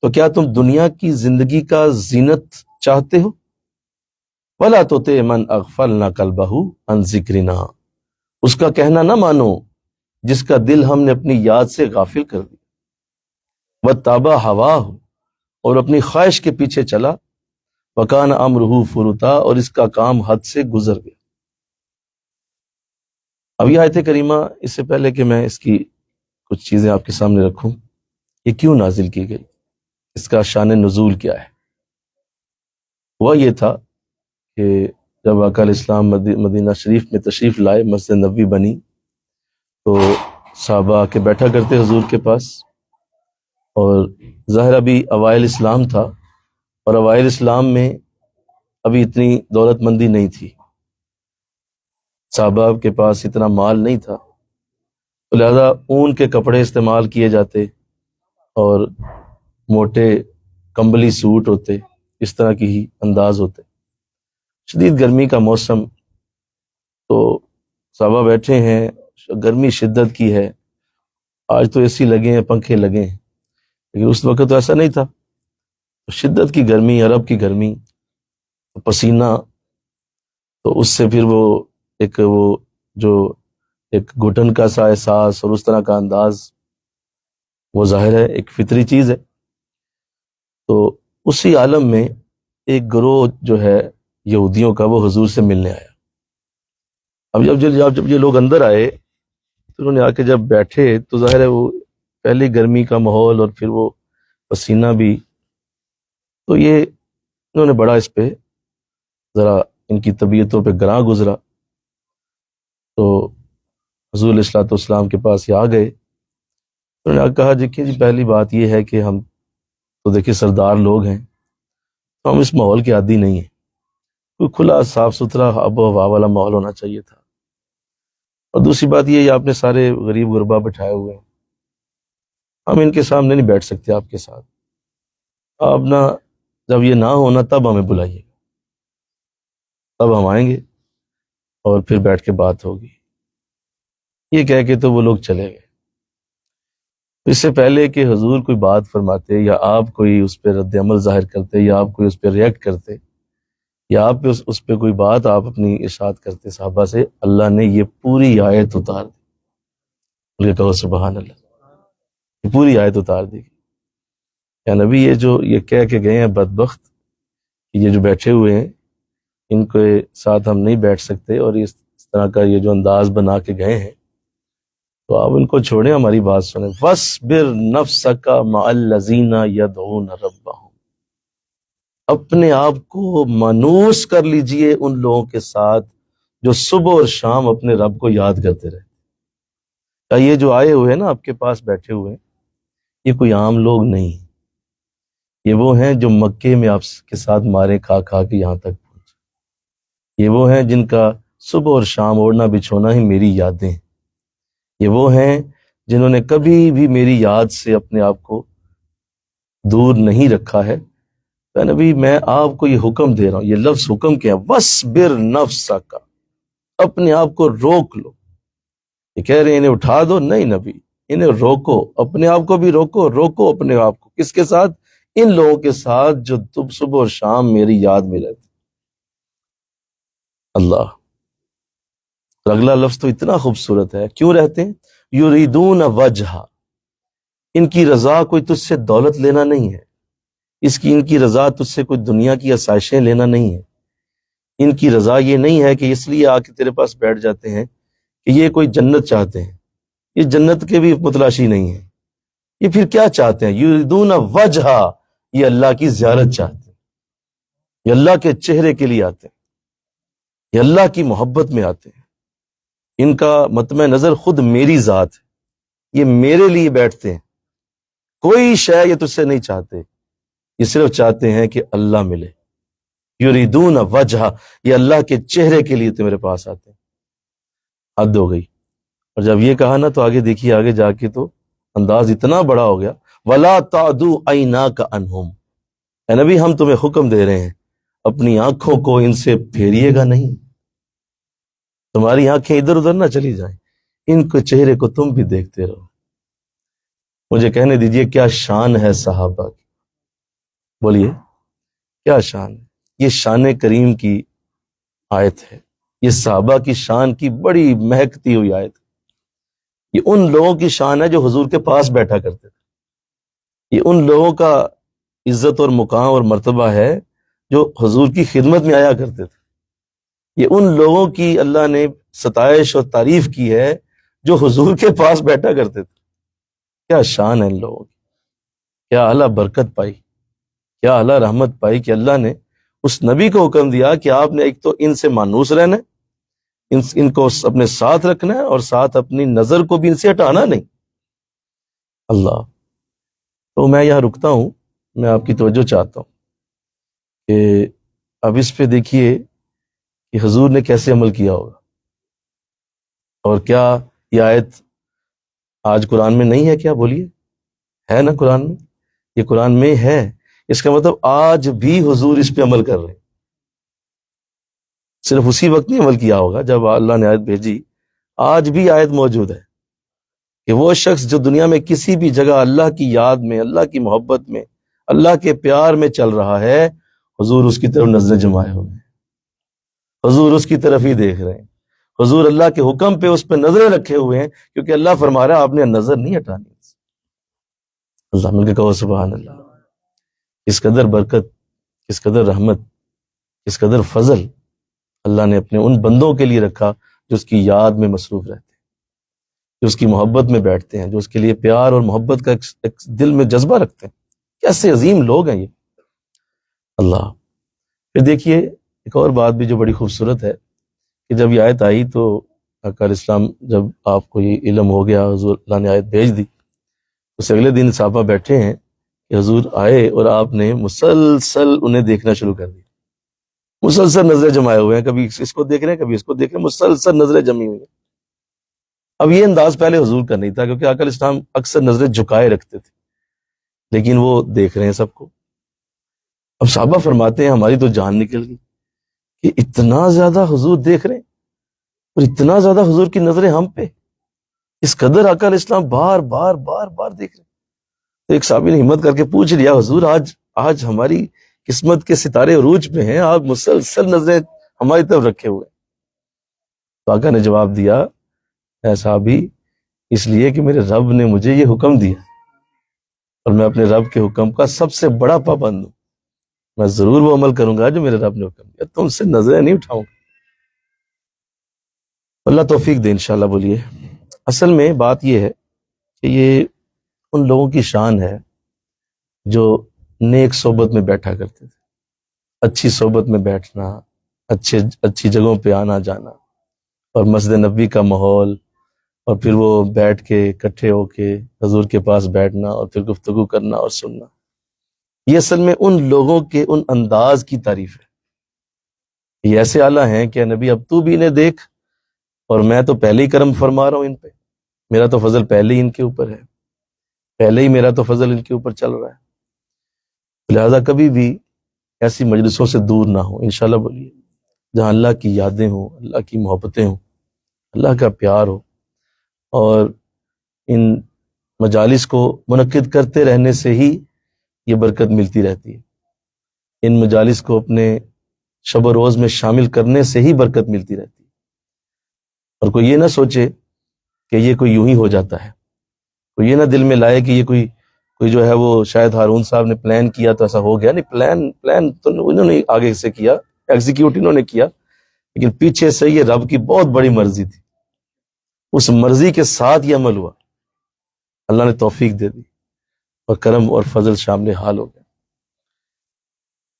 تو کیا تم دنیا کی زندگی کا زینت چاہتے ہو؟ ولا تطع من اغفلنا قلبہ عن ذکرنا، اس کا کہنا نہ مانو جس کا دل ہم نے اپنی یاد سے غافل کر دیا. واتبع ہواہ، اور اپنی خواہش کے پیچھے چلا. وکان امرہ فرطا، اور اس کا کام حد سے گزر گیا. اب یہ آیت کریمہ، اس سے پہلے کہ میں اس کی کچھ چیزیں آپ کے سامنے رکھوں، یہ کیوں نازل کی گئی، اس کا شان نزول کیا ہے. ہوا یہ تھا کہ جب آقا علیہ السلام مدینہ شریف میں تشریف لائے، مسجد نبوی بنی، تو صحابہ آ کے بیٹھا کرتے حضور کے پاس. اور ظاہر ابھی اوائل اسلام تھا، اور اوائل اسلام میں ابھی اتنی دولت مندی نہیں تھی، صحابہ کے پاس اتنا مال نہیں تھا، تو لہذا اون کے کپڑے استعمال کیے جاتے اور موٹے کمبلی سوٹ ہوتے، اس طرح کی ہی انداز ہوتے. شدید گرمی کا موسم، تو صحابہ بیٹھے ہیں، گرمی شدت کی ہے. آج تو اے سی لگے ہیں، پنکھے لگے ہیں، لیکن اس وقت تو ایسا نہیں تھا. شدت کی گرمی، عرب کی گرمی، پسینہ، تو اس سے پھر وہ جو ایک گھٹن کا سا احساس اور اس طرح کا انداز. وہ ظاہر ہے ایک فطری چیز ہے. تو اسی عالم میں ایک گروہ جو ہے یہودیوں کا وہ حضور سے ملنے آیا. اب جب یہ لوگ اندر آئے تو انہوں نے آ کے جب بیٹھے تو ظاہر ہے وہ پہلی گرمی کا ماحول اور پھر وہ پسینہ بھی، تو یہ انہوں نے بڑا اس پہ ذرا ان کی طبیعتوں پہ گراں گزرا. تو حضور علیہ الصلوۃ والسلام کے پاس یہ آ گئے. انہوں نے کہا دیکھیے جی پہلی بات یہ ہے کہ ہم تو دیکھیے سردار لوگ ہیں، تو ہم اس ماحول کے عادی نہیں ہیں. کوئی کھلا صاف ستھرا آب و ہوا والا ماحول ہونا چاہیے تھا. اور دوسری بات یہ آپ نے سارے غریب غربا بٹھائے ہوئے ہیں، ہم ان کے سامنے نہیں بیٹھ سکتے آپ کے ساتھ. آپ نہ جب یہ نہ ہونا تب ہمیں بلائیے گا، تب ہم آئیں گے اور پھر بیٹھ کے بات ہوگی. یہ کہہ کے تو وہ لوگ چلے گئے. اس سے پہلے کہ حضور کوئی بات فرماتے یا آپ کوئی اس پہ رد عمل ظاہر کرتے یا آپ کوئی اس پہ ریئیکٹ کرتے یا آپ پہ اس پہ کوئی بات آپ اپنی ارشاد کرتے صحابہ سے، اللہ نے یہ پوری آیت اتار دی. بلکہ کہو سبحان اللہ، یہ پوری آیت اتار دی. یا نبی یہ کہہ کے گئے ہیں بدبخت، یہ جو بیٹھے ہوئے ہیں ان کے ساتھ ہم نہیں بیٹھ سکتے، اور اس طرح کا یہ جو انداز بنا کے گئے ہیں، تو آپ ان کو چھوڑیں، ہماری بات سنیں. فَاصْبِرْ نَفْسَكَ مَعَ الَّذِينَ يَدْعُونَ رَبَّهُمْ، اپنے آپ کو مانوس کر لیجئے ان لوگوں کے ساتھ جو صبح اور شام اپنے رب کو یاد کرتے رہتے. یہ جو آئے ہوئے ہیں نا آپ کے پاس بیٹھے ہوئے ہیں، یہ کوئی عام لوگ نہیں، یہ وہ ہیں جو مکے میں آپ کے ساتھ مارے کھا کھا کے یہاں تک پہنچے. یہ وہ ہیں جن کا صبح اور شام اوڑھنا بچھونا ہی میری یادیں. یہ وہ ہیں جنہوں نے کبھی بھی میری یاد سے اپنے آپ کو دور نہیں رکھا ہے. کہ نبی میں آپ کو یہ حکم دے رہا ہوں، یہ لفظ حکم کیا ہے، وَاصْبِرْ نَفْسَكَ، اپنے آپ کو روک لو. یہ کہہ رہے ہیں انہیں اٹھا دو، نہیں نبی انہیں روکو، اپنے آپ کو بھی روکو اپنے آپ کو. کس کے ساتھ؟ ان لوگوں کے ساتھ جو تم صبح اور شام میری یاد میں رہتے. اللہ، اگلا لفظ تو اتنا خوبصورت ہے، کیوں رہتے ہیں؟ یریدون وجہ، ان کی رضا کوئی تجھ سے دولت لینا نہیں ہے، ان کی رضا تجھ سے کوئی دنیا کی آسائشیں لینا نہیں ہے. ان کی رضا یہ نہیں ہے کہ اس لیے آ کے تیرے پاس بیٹھ جاتے ہیں کہ یہ کوئی جنت چاہتے ہیں. یہ جنت کے بھی متلاشی نہیں ہے. یہ پھر کیا چاہتے ہیں؟ یریدون وجہ، یہ اللہ کی زیارت چاہتے ہیں، یہ اللہ کے چہرے کے لیے آتے ہیں، یہ اللہ کی محبت میں آتے ہیں. ان کا مطمع نظر خود میری ذات ہے، یہ میرے لیے بیٹھتے ہیں. کوئی شے یہ تجھ سے نہیں چاہتے، یہ صرف چاہتے ہیں کہ اللہ ملے. یریدون وجہ، یہ اللہ کے چہرے کے لیے تو میرے پاس آتے ہیں. حد ہو گئی. اور جب یہ کہا نا تو آگے دیکھیے، آگے جا کے تو انداز اتنا بڑا ہو گیا، وَلَا تَعْدُ عَيْنَاكَ عَنْهُمْ، اے نبی ہم تمہیں حکم دے رہے ہیں اپنی آنکھوں کو ان سے پھیریے گا نہیں. تمہاری آنکھیں ادھر ادھر نہ چلی جائیں، ان کے چہرے کو تم بھی دیکھتے رہو. مجھے کہنے دیجئے کیا شان ہے صحابہ کی، بولیے کیا شان ہے. یہ شان کریم کی آیت ہے، یہ صحابہ کی شان کی بڑی مہکتی ہوئی آیت ہے. یہ ان لوگوں کی شان ہے جو حضور کے پاس بیٹھا کرتے تھے. یہ ان لوگوں کا عزت اور مقام اور مرتبہ ہے جو حضور کی خدمت میں آیا کرتے تھے. یہ ان لوگوں کی اللہ نے ستائش اور تعریف کی ہے جو حضور کے پاس بیٹھا کرتے تھے. کیا شان ہے ان لوگوں کی، کیا اعلیٰ برکت پائی، کیا اعلیٰ رحمت پائی کہ اللہ نے اس نبی کو حکم دیا کہ آپ نے ایک تو ان سے مانوس رہنا ہے، ان کو اپنے ساتھ رکھنا ہے، اور ساتھ اپنی نظر کو بھی ان سے ہٹانا نہیں. اللہ، تو میں یہاں رکتا ہوں. میں آپ کی توجہ چاہتا ہوں کہ اب اس پہ دیکھیے کہ حضور نے کیسے عمل کیا ہوگا. اور کیا یہ آیت آج قرآن میں نہیں ہے؟ کیا بولیے، ہے نا قرآن میں؟ یہ قرآن میں ہے. اس کا مطلب آج بھی حضور اس پہ عمل کر رہے ہیں. صرف اسی وقت نہیں عمل کیا ہوگا جب اللہ نے آیت بھیجی، آج بھی آیت موجود ہے کہ وہ شخص جو دنیا میں کسی بھی جگہ اللہ کی یاد میں، اللہ کی محبت میں، اللہ کے پیار میں چل رہا ہے، حضور اس کی طرف نظریں جمائے ہوئے ہیں، حضور اس کی طرف ہی دیکھ رہے ہیں. حضور اللہ کے حکم پہ اس پہ نظریں رکھے ہوئے ہیں، کیونکہ اللہ فرما رہا ہے آپ نے نظر نہیں ہٹانی. اللہ مل کے کہو سبحان اللہ. اس قدر برکت، اس قدر رحمت، اس قدر فضل اللہ نے اپنے ان بندوں کے لیے رکھا جو اس کی یاد میں مصروف رہتے ہیں، جو اس کی محبت میں بیٹھتے ہیں، جو اس کے لیے پیار اور محبت کا ایک دل میں جذبہ رکھتے ہیں. کیسے عظیم لوگ ہیں یہ. اللہ. پھر دیکھیے ایک اور بات بھی جو بڑی خوبصورت ہے کہ جب یہ آیت آئی تو آقا علیہ السلام، جب آپ کو یہ علم ہو گیا، حضور اللہ نے آیت بھیج دی، اس اگلے دن صحابہ بیٹھے ہیں کہ حضور آئے اور آپ نے مسلسل انہیں دیکھنا شروع کر دیا. مسلسل نظریں جمائے ہوئے ہیں، کبھی اس کو دیکھ رہے ہیں، کبھی اس کو دیکھ رہے ہیں، مسلسل نظریں جمی ہوئی ہیں. اب یہ انداز پہلے حضور کا نہیں تھا، کیونکہ آقا علیہ السلام اکثر نظریں جھکائے رکھتے تھے، لیکن وہ دیکھ رہے ہیں سب کو. اب صحابہ فرماتے ہیں ہماری تو جان نکل گئی کہ اتنا زیادہ حضور دیکھ رہے ہیں اور اتنا زیادہ حضور کی نظریں ہم پہ، اس قدر آقا علیہ السلام بار بار بار بار دیکھ رہے ہیں. تو ایک صحابی نے ہمت کر کے پوچھ لیا، حضور آج ہماری قسمت کے ستارے عروج پہ ہیں، آپ مسلسل نظریں ہماری طرف رکھے ہوئے. تو آقا نے جواب دیا، اے صحابی، اس لیے کہ میرے رب نے مجھے یہ حکم دیا اور میں اپنے رب کے حکم کا سب سے بڑا پابند ہوں. میں ضرور وہ عمل کروں گا جو میرے رب نے حکم دیا، تم سے نظریں نہیں اٹھاؤں گا. اللہ توفیق دے انشاءاللہ. بولیے. اصل میں بات یہ ہے کہ یہ ان لوگوں کی شان ہے جو نیک صحبت میں بیٹھا کرتے تھے. اچھی صحبت میں بیٹھنا، اچھی جگہوں پہ آنا جانا، اور مسجد نبوی کا ماحول، اور پھر وہ بیٹھ کے اکٹھے ہو کے حضور کے پاس بیٹھنا اور پھر گفتگو کرنا اور سننا. یہ اصل میں ان لوگوں کے ان انداز کی تعریف ہے. یہ ایسے اعلیٰ ہیں کہ نبی اب تو بھی انہیں دیکھ، اور میں تو پہلے ہی کرم فرما رہا ہوں ان پہ، میرا تو فضل پہلے ہی ان کے اوپر ہے، پہلے ہی میرا تو فضل ان کے اوپر چل رہا ہے. لہذا کبھی بھی ایسی مجلسوں سے دور نہ ہو انشاءاللہ. بولیے. جہاں اللہ کی یادیں ہوں، اللہ کی محبتیں ہوں، اللہ کا پیار ہو، اور ان مجالس کو منعقد کرتے رہنے سے ہی یہ برکت ملتی رہتی ہے. ان مجالس کو اپنے شب و روز میں شامل کرنے سے ہی برکت ملتی رہتی ہے. اور کوئی یہ نہ سوچے کہ یہ کوئی یوں ہی ہو جاتا ہے، کوئی یہ نہ دل میں لائے کہ یہ کوئی جو ہے وہ شاید ہارون صاحب نے پلان کیا تو ایسا ہو گیا. نہیں، پلان تو انہوں نے آگے سے کیا، ایگزیکیوٹ انہوں نے کیا، لیکن پیچھے سے یہ رب کی بہت بڑی مرضی تھی. اس مرضی کے ساتھ یہ عمل ہوا، اللہ نے توفیق دے دی اور کرم اور فضل شامل حال ہو گیا.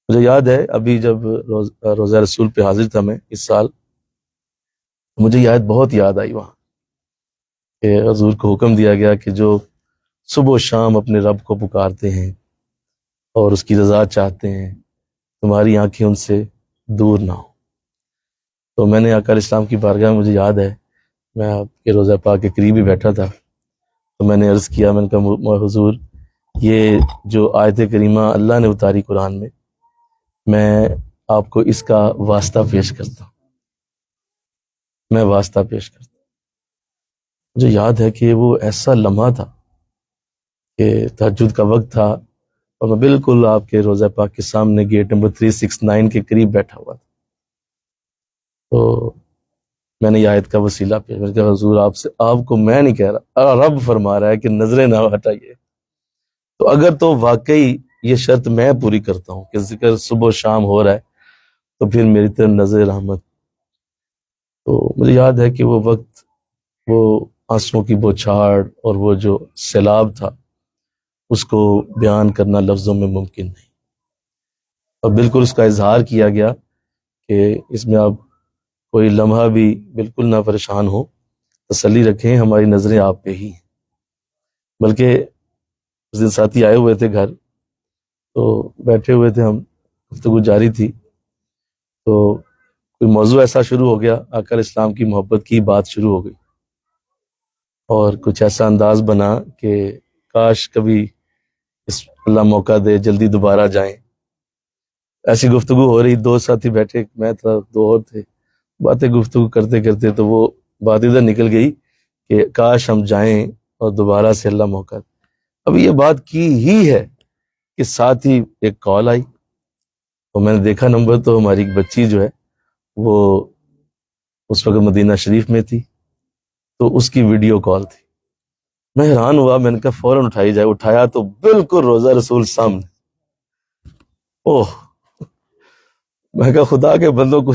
مجھے یاد ہے ابھی جب روزہ رسول پہ حاضر تھا میں اس سال، مجھے یہ آیت بہت یاد آئی وہاں کہ حضور کو حکم دیا گیا کہ جو صبح و شام اپنے رب کو پکارتے ہیں اور اس کی رضا چاہتے ہیں، تمہاری آنکھیں ان سے دور نہ ہو. تو میں نے آقا علیہ السلام کی بارگاہ میں، مجھے یاد ہے میں آپ کے روضہ پاک کے قریب ہی بیٹھا تھا، تو میں نے عرض کیا، میں نے کہا حضور یہ جو آیت کریمہ اللہ نے اتاری قرآن میں آپ کو اس کا واسطہ پیش کرتا ہوں، میں واسطہ پیش کرتا ہوں. مجھے یاد ہے کہ وہ ایسا لمحہ تھا کہ تہجد کا وقت تھا اور میں بالکل آپ کے روضہ پاک کے سامنے گیٹ نمبر 369 کے قریب بیٹھا ہوا تھا. تو میں نے یہ آیت کا وسیلہ پیش، میں نے کہا حضور آپ کو میں نہیں کہہ رہا، رب فرما رہا ہے کہ نظریں نہ ہٹائیے. تو اگر تو واقعی یہ شرط میں پوری کرتا ہوں کہ ذکر صبح و شام ہو رہا ہے تو پھر میری طرف نظر رحمت. تو مجھے یاد ہے کہ وہ وقت، وہ آنسوؤں کی بوچھاڑ اور وہ جو سیلاب تھا، اس کو بیان کرنا لفظوں میں ممکن نہیں، اور بالکل اس کا اظہار کیا گیا کہ اس میں آپ کوئی لمحہ بھی بالکل نہ پریشان ہو، تسلی رکھیں، ہماری نظریں آپ پہ ہی ہیں. بلکہ اس دن ساتھی آئے ہوئے تھے گھر، تو بیٹھے ہوئے تھے ہم، گفتگو جاری تھی، تو کوئی موضوع ایسا شروع ہو گیا، آقا علیہ السلام کی محبت کی بات شروع ہو گئی، اور کچھ ایسا انداز بنا کہ کاش کبھی اس اللہ موقع دے، جلدی دوبارہ جائیں. ایسی گفتگو ہو رہی، دو ساتھی بیٹھے، میں تھا، دو اور تھے، باتیں گفتگو کرتے کرتے تو وہ بات ادھر نکل گئی کہ کاش ہم جائیں اور دوبارہ سے اللہ موقع دے. اب یہ بات کی ہی ہے کہ ساتھ ہی ایک کال آئی، اور میں نے دیکھا نمبر، تو ہماری ایک بچی جو ہے وہ اس وقت مدینہ شریف میں تھی، تو اس کی ویڈیو کال تھی. میں حیران ہوا، میں نے کہا فوراً اٹھائی جائے. اٹھایا تو بالکل روزہ رسول سامنے. اوہ، میں کہا خدا کے بندوں کو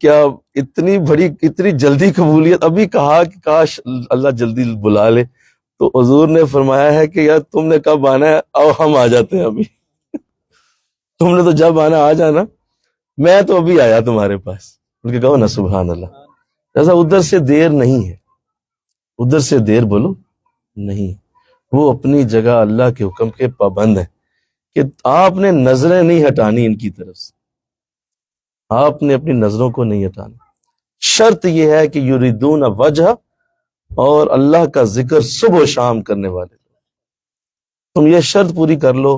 کیا اتنی بڑی اتنی جلدی قبولیت. ابھی کہا کہ کاش اللہ جلدی بلا لے، تو حضور نے فرمایا ہے کہ یار تم نے کب آنا ہے، آؤ ہم آ جاتے ہیں ابھی. تم نے تو جب آنا آ جانا، میں تو ابھی آیا تمہارے پاس. ان کے کہو نا سبحان اللہ. ایسا ادھر سے دیر نہیں ہے، ادھر سے دیر بولو نہیں. وہ اپنی جگہ اللہ کے حکم کے پابند ہیں کہ آپ نے نظریں نہیں ہٹانی ان کی طرف سے، آپ نے اپنی نظروں کو نہیں ہٹانا. شرط یہ ہے کہ یریدون وجہ، اور اللہ کا ذکر صبح و شام کرنے والے. تم یہ شرط پوری کر لو.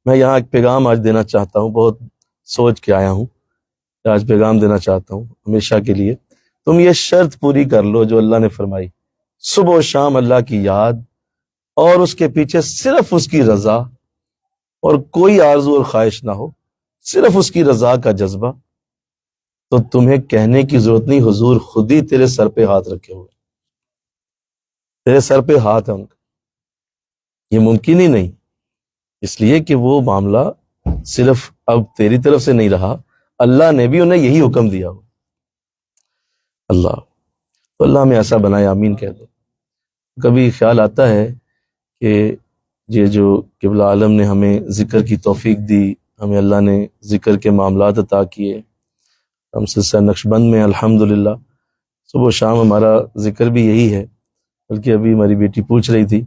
میں یہاں ایک پیغام آج دینا چاہتا ہوں، بہت سوچ کے آیا ہوں کہ آج پیغام دینا چاہتا ہوں ہمیشہ کے لیے. تم یہ شرط پوری کر لو جو اللہ نے فرمائی، صبح و شام اللہ کی یاد، اور اس کے پیچھے صرف اس کی رضا اور کوئی آرزو اور خواہش نہ ہو، صرف اس کی رضا کا جذبہ. تو تمہیں کہنے کی ضرورت نہیں، حضور خود ہی تیرے سر پہ ہاتھ رکھے ہوئے، تیرے سر پہ ہاتھ ہے ان کا. یہ ممکن ہی نہیں، اس لیے کہ وہ معاملہ صرف اب تیری طرف سے نہیں رہا، اللہ نے بھی انہیں یہی حکم دیا ہو. اللہ تو اللہ ہمیں ایسا بنائے، آمین کہہ دو. کبھی خیال آتا ہے کہ یہ جو قبلہ عالم نے ہمیں ذکر کی توفیق دی، ہمیں اللہ نے ذکر کے معاملات عطا کیے. ہم سلسلہ نقشبند میں الحمدللہ صبح و شام ہمارا ذکر بھی یہی ہے. بلکہ ابھی ہماری بیٹی پوچھ رہی تھی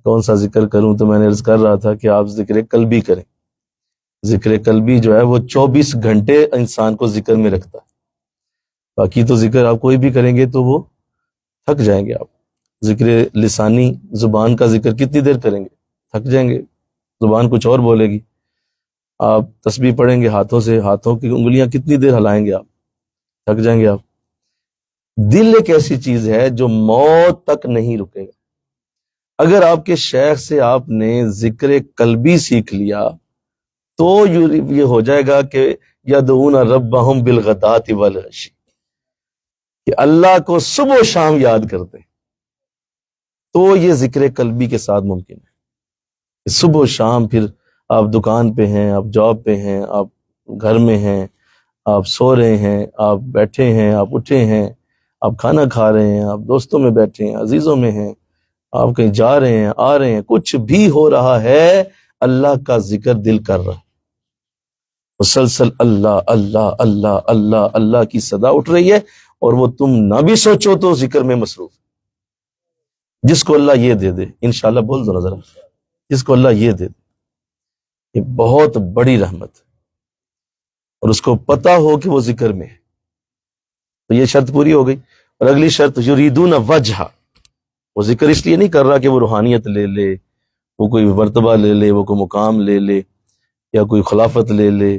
کون سا ذکر کروں، تو میں نے عرض کر رہا تھا کہ آپ ذکر قلبی کریں. ذکر قلبی جو ہے وہ 24 گھنٹے انسان کو ذکر میں رکھتا ہے. باقی تو ذکر آپ کوئی بھی کریں گے تو وہ تھک جائیں گے. آپ ذکر لسانی، زبان کا ذکر کتنی دیر کریں گے، تھک جائیں گے، زبان کچھ اور بولے گی. آپ تسبیح پڑھیں گے ہاتھوں سے، ہاتھوں کی انگلیاں کتنی دیر ہلائیں گے، آپ تھک جائیں گے. آپ دل ایک ایسی چیز ہے جو موت تک نہیں رکے گا. اگر آپ کے شیخ سے آپ نے ذکر قلبی سیکھ لیا تو یہ ہو جائے گا کہ یدعون ربہم بالغداۃ والعشی، کہ اللہ کو صبح و شام یاد کرتے. تو یہ ذکر قلبی کے ساتھ ممکن ہے. صبح و شام پھر آپ دکان پہ ہیں، آپ جاب پہ ہیں، آپ گھر میں ہیں، آپ سو رہے ہیں، آپ بیٹھے ہیں، آپ اٹھے ہیں، آپ کھانا کھا رہے ہیں، آپ دوستوں میں بیٹھے ہیں، عزیزوں میں ہیں، آپ کہیں جا رہے ہیں، آ رہے ہیں، کچھ بھی ہو رہا ہے، اللہ کا ذکر دل کر رہا ہے. مسلسل اللہ اللہ اللہ اللہ اللہ کی صدا اٹھ رہی ہے، اور وہ تم نہ بھی سوچو تو ذکر میں مصروف. جس کو اللہ یہ دے دے، انشاءاللہ بول دو نا ذرا، جس کو اللہ یہ دے دے، یہ بہت بڑی رحمت ہے. اور اس کو پتا ہو کہ وہ ذکر میں ہے، تو یہ شرط پوری ہو گئی. اور اگلی شرط یریدون وجہ، وہ ذکر اس لیے نہیں کر رہا کہ وہ روحانیت لے لے، وہ کوئی مرتبہ لے لے، وہ کوئی مقام لے لے، یا کوئی خلافت لے لے،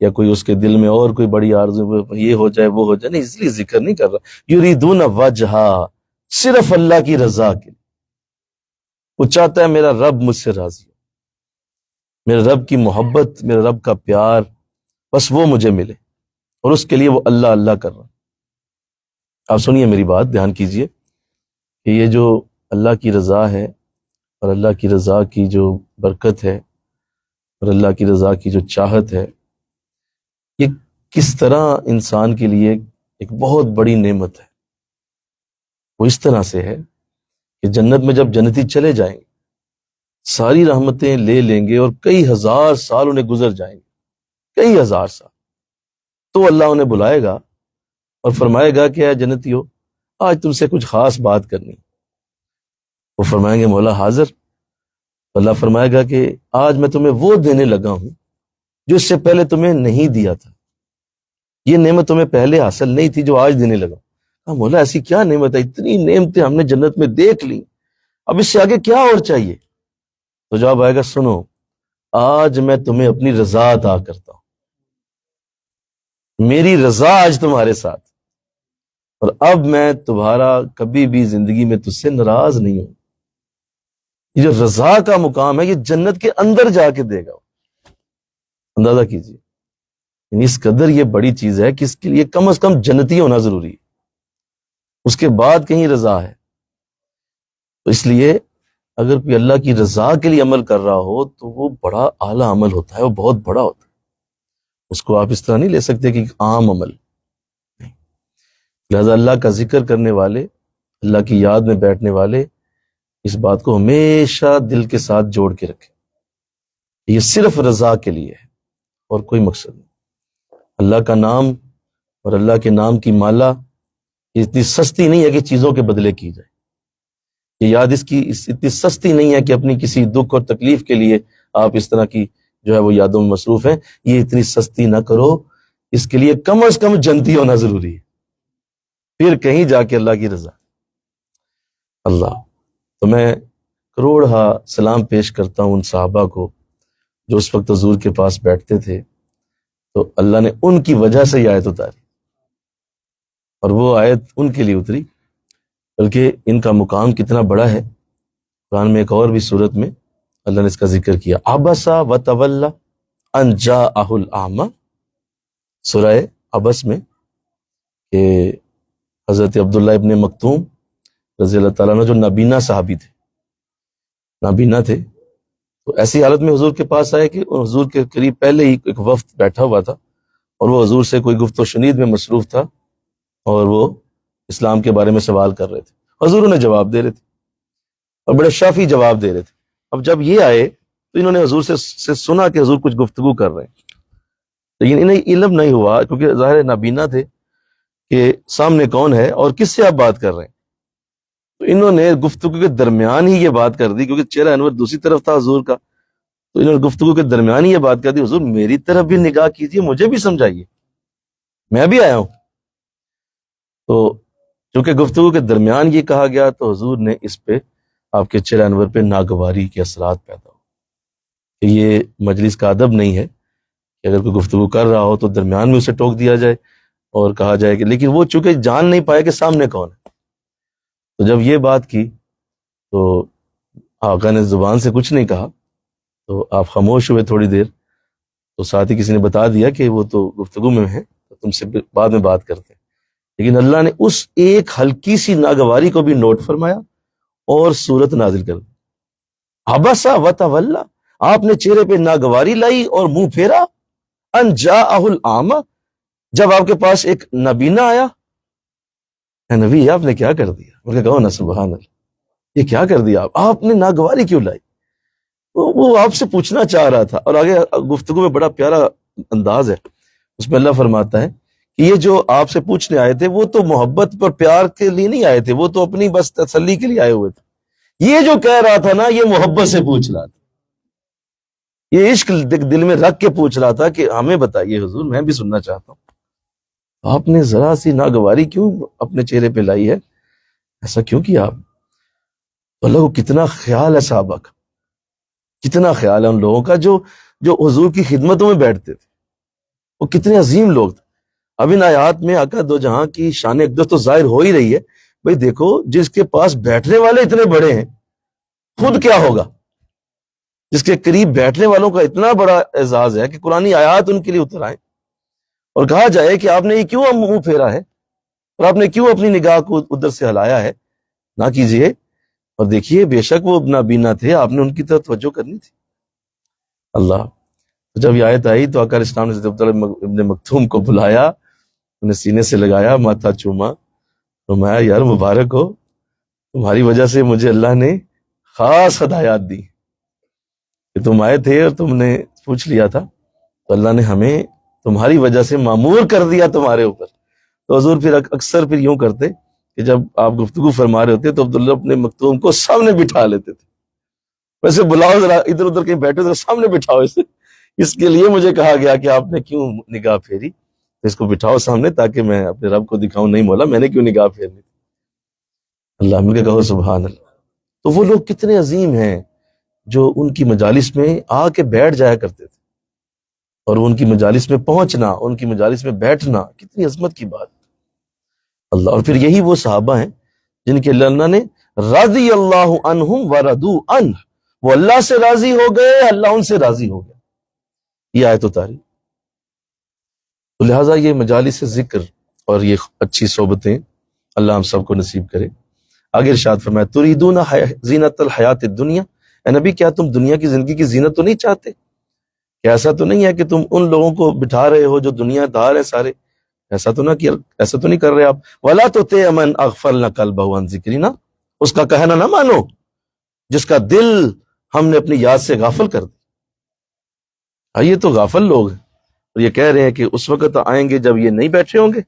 یا کوئی اس کے دل میں اور کوئی بڑی آرزو یہ ہو جائے وہ ہو جائے. نہیں، اس لیے ذکر نہیں کر رہا. یریدون وجہ، صرف اللہ کی رضا کے لیے. وہ چاہتا ہے میرا رب مجھ سے راضی ہو، میرے رب کی محبت، میرے رب کا پیار، بس وہ مجھے ملے، اور اس کے لیے وہ اللہ اللہ کر رہا. آپ سنیے میری بات، دھیان کیجئے کہ یہ جو اللہ کی رضا ہے، اور اللہ کی رضا کی جو برکت ہے، اور اللہ کی رضا کی جو چاہت ہے، یہ کس طرح انسان کے لیے ایک بہت بڑی نعمت ہے. وہ اس طرح سے ہے کہ جنت میں جب جنتی چلے جائیں گے، ساری رحمتیں لے لیں گے، اور کئی ہزار سال انہیں گزر جائیں گے، کئی ہزار سال. تو اللہ انہیں بلائے گا اور فرمائے گا کہ اے جنتیو، آج تم سے کچھ خاص بات کرنی. وہ فرمائیں گے مولا حاضر. تو اللہ فرمائے گا کہ آج میں تمہیں وہ دینے لگا ہوں جو اس سے پہلے تمہیں نہیں دیا تھا. یہ نعمت تمہیں پہلے حاصل نہیں تھی جو آج دینے لگا. مولا ایسی کیا نعمت ہے، اتنی نعمتیں ہم نے جنت میں دیکھ لی، اب اس سے آگے کیا اور چاہیے؟ تو جواب آئے گا، سنو، آج میں تمہیں اپنی رضا عطا کرتا ہوں، میری رضا آج تمہارے ساتھ، اور اب میں تمہارا کبھی بھی زندگی میں تجھ سے ناراض نہیں ہوں. یہ جو رضا کا مقام ہے، یہ جنت کے اندر جا کے دے گا. اندازہ کیجیے، یعنی اس قدر یہ بڑی چیز ہے کہ اس کے لیے کم از کم جنتی ہونا ضروری ہے، اس کے بعد کہیں رضا ہے. تو اس لیے اگر کوئی اللہ کی رضا کے لیے عمل کر رہا ہو تو وہ بڑا اعلیٰ عمل ہوتا ہے، وہ بہت بڑا ہوتا ہے، اس کو آپ اس طرح نہیں لے سکتے کہ ایک عام عمل نہیں۔ لہذا اللہ کا ذکر کرنے والے، اللہ کی یاد میں بیٹھنے والے اس بات کو ہمیشہ دل کے ساتھ جوڑ کے رکھیں، یہ صرف رضا کے لیے ہے اور کوئی مقصد نہیں۔ اللہ کا نام اور اللہ کے نام کی مالا یہ اتنی سستی نہیں ہے کہ چیزوں کے بدلے کی جائے، یہ یاد اتنی سستی نہیں ہے کہ اپنی کسی دکھ اور تکلیف کے لیے آپ اس طرح کی جو ہے وہ یادوں میں مصروف ہیں، یہ اتنی سستی نہ کرو، اس کے لیے کم از کم جنتی ہونا ضروری ہے، پھر کہیں جا کے اللہ کی رضا۔ اللہ تو میں کروڑہا سلام پیش کرتا ہوں ان صحابہ کو جو اس وقت حضور کے پاس بیٹھتے تھے، تو اللہ نے ان کی وجہ سے یہ آیت اتاری، اور وہ آیت ان کے لیے اتری، بلکہ ان کا مقام کتنا بڑا ہے۔ قرآن میں ایک اور بھی صورت میں اللہ نے اس کا ذکر کیا، عبسا وتولی ان جاءہ الاعمی، سورہ عبس میں، کہ حضرت عبداللہ ابن مکتوم رضی اللہ تعالیٰ عنہ جو نابینا صحابی تھے، نابینا تھے، تو ایسی حالت میں حضور کے پاس آئے کہ حضور کے قریب پہلے ہی ایک وفد بیٹھا ہوا تھا، اور وہ حضور سے کوئی گفت و شنید میں مصروف تھا، اور وہ اسلام کے بارے میں سوال کر رہے تھے، حضور انہیں جواب دے رہے تھے اور بڑے شافی جواب دے رہے تھے۔ اب جب یہ آئے تو انہوں نے حضور سے سنا کہ حضور کچھ گفتگو کر رہے ہیں، لیکن انہیں علم نہیں ہوا، کیونکہ ظاہر نابینا تھے، کہ سامنے کون ہے اور کس سے آپ بات کر رہے ہیں۔ تو انہوں نے گفتگو کے درمیان ہی یہ بات کر دی، کیونکہ چہرہ انور دوسری طرف تھا حضور کا، تو انہوں نے گفتگو کے درمیان ہی یہ بات کر دی، حضور میری طرف بھی نگاہ کیجیے، مجھے بھی سمجھائیے، میں بھی آیا ہوں۔ تو چونکہ گفتگو کے درمیان یہ کہا گیا تو حضور نے اس پہ، آپ کے چہرہ انور پہ ناگواری کے اثرات پیدا ہو کہ یہ مجلس کا ادب نہیں ہے کہ اگر کوئی گفتگو کر رہا ہو تو درمیان میں اسے ٹوک دیا جائے اور کہا جائے کہ، لیکن وہ چونکہ جان نہیں پائے کہ سامنے کون ہے، تو جب یہ بات کی تو آقا نے زبان سے کچھ نہیں کہا، تو آپ خاموش ہوئے تھوڑی دیر، تو ساتھ ہی کسی نے بتا دیا کہ وہ تو گفتگو میں ہے، تو تم سے بعد میں بات کرتے ہیں۔ لیکن اللہ نے اس ایک ہلکی سی ناگواری کو بھی نوٹ فرمایا اور سورت نازل کر دی، عبسا وتولی، آپ نے چہرے پہ ناگواری لائی اور منہ پھیرا، ان جاءہ الاعمی، جب آپ کے پاس ایک نابینا آیا۔ اے نبی آپ نے کیا کر دیا؟ میں کہا نا سبحان اللہ، یہ کیا کر دیا آپ نے ناگواری کیوں لائی؟ وہ آپ سے پوچھنا چاہ رہا تھا، اور آگے گفتگو میں بڑا پیارا انداز ہے، اس میں اللہ فرماتا ہے کہ یہ جو آپ سے پوچھنے آئے تھے وہ تو محبت پر پیار کے لیے نہیں آئے تھے، وہ تو اپنی بس تسلی کے لیے آئے ہوئے تھے، یہ جو کہہ رہا تھا نا یہ محبت سے پوچھ رہا تھا، یہ عشق دل میں رکھ کے پوچھ رہا تھا کہ ہمیں بتائیے حضور، میں بھی سننا چاہتا ہوں، آپ نے ذرا سی ناگواری کیوں اپنے چہرے پہ لائی ہے، ایسا کیوں کیا آپ؟ تو اللہ کو کتنا خیال ہے صحابہ کا، کتنا خیال ہے ان لوگوں کا جو حضور کی خدمتوں میں بیٹھتے تھے، وہ کتنے عظیم لوگ تھے۔ اب ان آیات میں آقا دو جہاں کی شان اقدس تو ظاہر ہو ہی رہی ہے، بھئی دیکھو جس کے پاس بیٹھنے والے اتنے بڑے ہیں خود کیا ہوگا، جس کے قریب بیٹھنے والوں کا اتنا بڑا اعزاز ہے کہ قرآنی آیات ان کے لیے اتر آئیں اور کہا جائے کہ آپ نے یہ کیوں منہ پھیرا ہے اور آپ نے کیوں اپنی نگاہ کو ادھر سے ہلایا ہے، نہ کیجئے، اور دیکھیے بے شک وہ نابینا تھے، آپ نے ان کی طرف توجہ کرنی تھی۔ اللہ جب یہ آیت آئی تو آقا علیہ السلام نے حضرت عبداللہ ابن مکتوم کو بلایا، انہیں سینے سے لگایا، ماتھا چوما، فرمایا یار مبارک ہو، تمہاری وجہ سے مجھے اللہ نے خاص ہدایات دی کہ تم آئے تھے اور تم نے پوچھ لیا تھا، تو اللہ نے ہمیں تمہاری وجہ سے معمور کر دیا تمہارے اوپر۔ تو حضور پھر اکثر پھر یوں کرتے کہ جب آپ گفتگو فرما رہے ہوتے تو عبداللہ اپنے مکتوم کو سامنے بٹھا لیتے تھے، ویسے بلاؤ ذرا ادھر ادھر کہیں بیٹھے ذرا سامنے بٹھاؤ اسے، اس کے لیے مجھے کہا گیا کہ آپ نے کیوں نگاہ پھیری، اس کو بٹھاؤ سامنے تاکہ میں اپنے رب کو دکھاؤں، نہیں مولا میں نے کیوں نگاہ پھیرنی۔ اللہ مل کے کہو سبحان اللہ۔ تو وہ لوگ کتنے عظیم ہیں جو ان کی مجالس میں آ کے بیٹھ جایا کرتے تھے، اور ان کی مجالس میں پہنچنا، ان کی مجالس میں بیٹھنا کتنی عظمت کی بات اللہ۔ اور پھر یہی وہ صحابہ ہیں جن کے اللہ نے رضی اللہ عنہم ورضوا عنہ، وہ اللہ سے راضی ہو گئے، اللہ ان سے راضی ہو گیا، یہ آیت اتاری۔ تو لہٰذا یہ مجالس ذکر اور یہ اچھی صحبتیں اللہ ہم سب کو نصیب کرے۔ آگے ارشاد فرمایا تریدون زینت الحیات الدنیا، اے نبی کیا تم دنیا کی زندگی کی زینت تو نہیں چاہتے؟ کہ ایسا تو نہیں ہے کہ تم ان لوگوں کو بٹھا رہے ہو جو دنیا دار ہیں سارے، ایسا تو نہیں کر رہے آپ. ولا تطع من اغفلنا قلبه عن ذکرنا، اس کا کہنا نہ مانو جس کا دل ہم نے اپنی یاد سے غافل کر دیا. یہ تو غافل لوگ ہیں، اور یہ کہہ رہے ہیں کہ اس وقت آئیں گے جب یہ نہیں بیٹھے ہوں گے.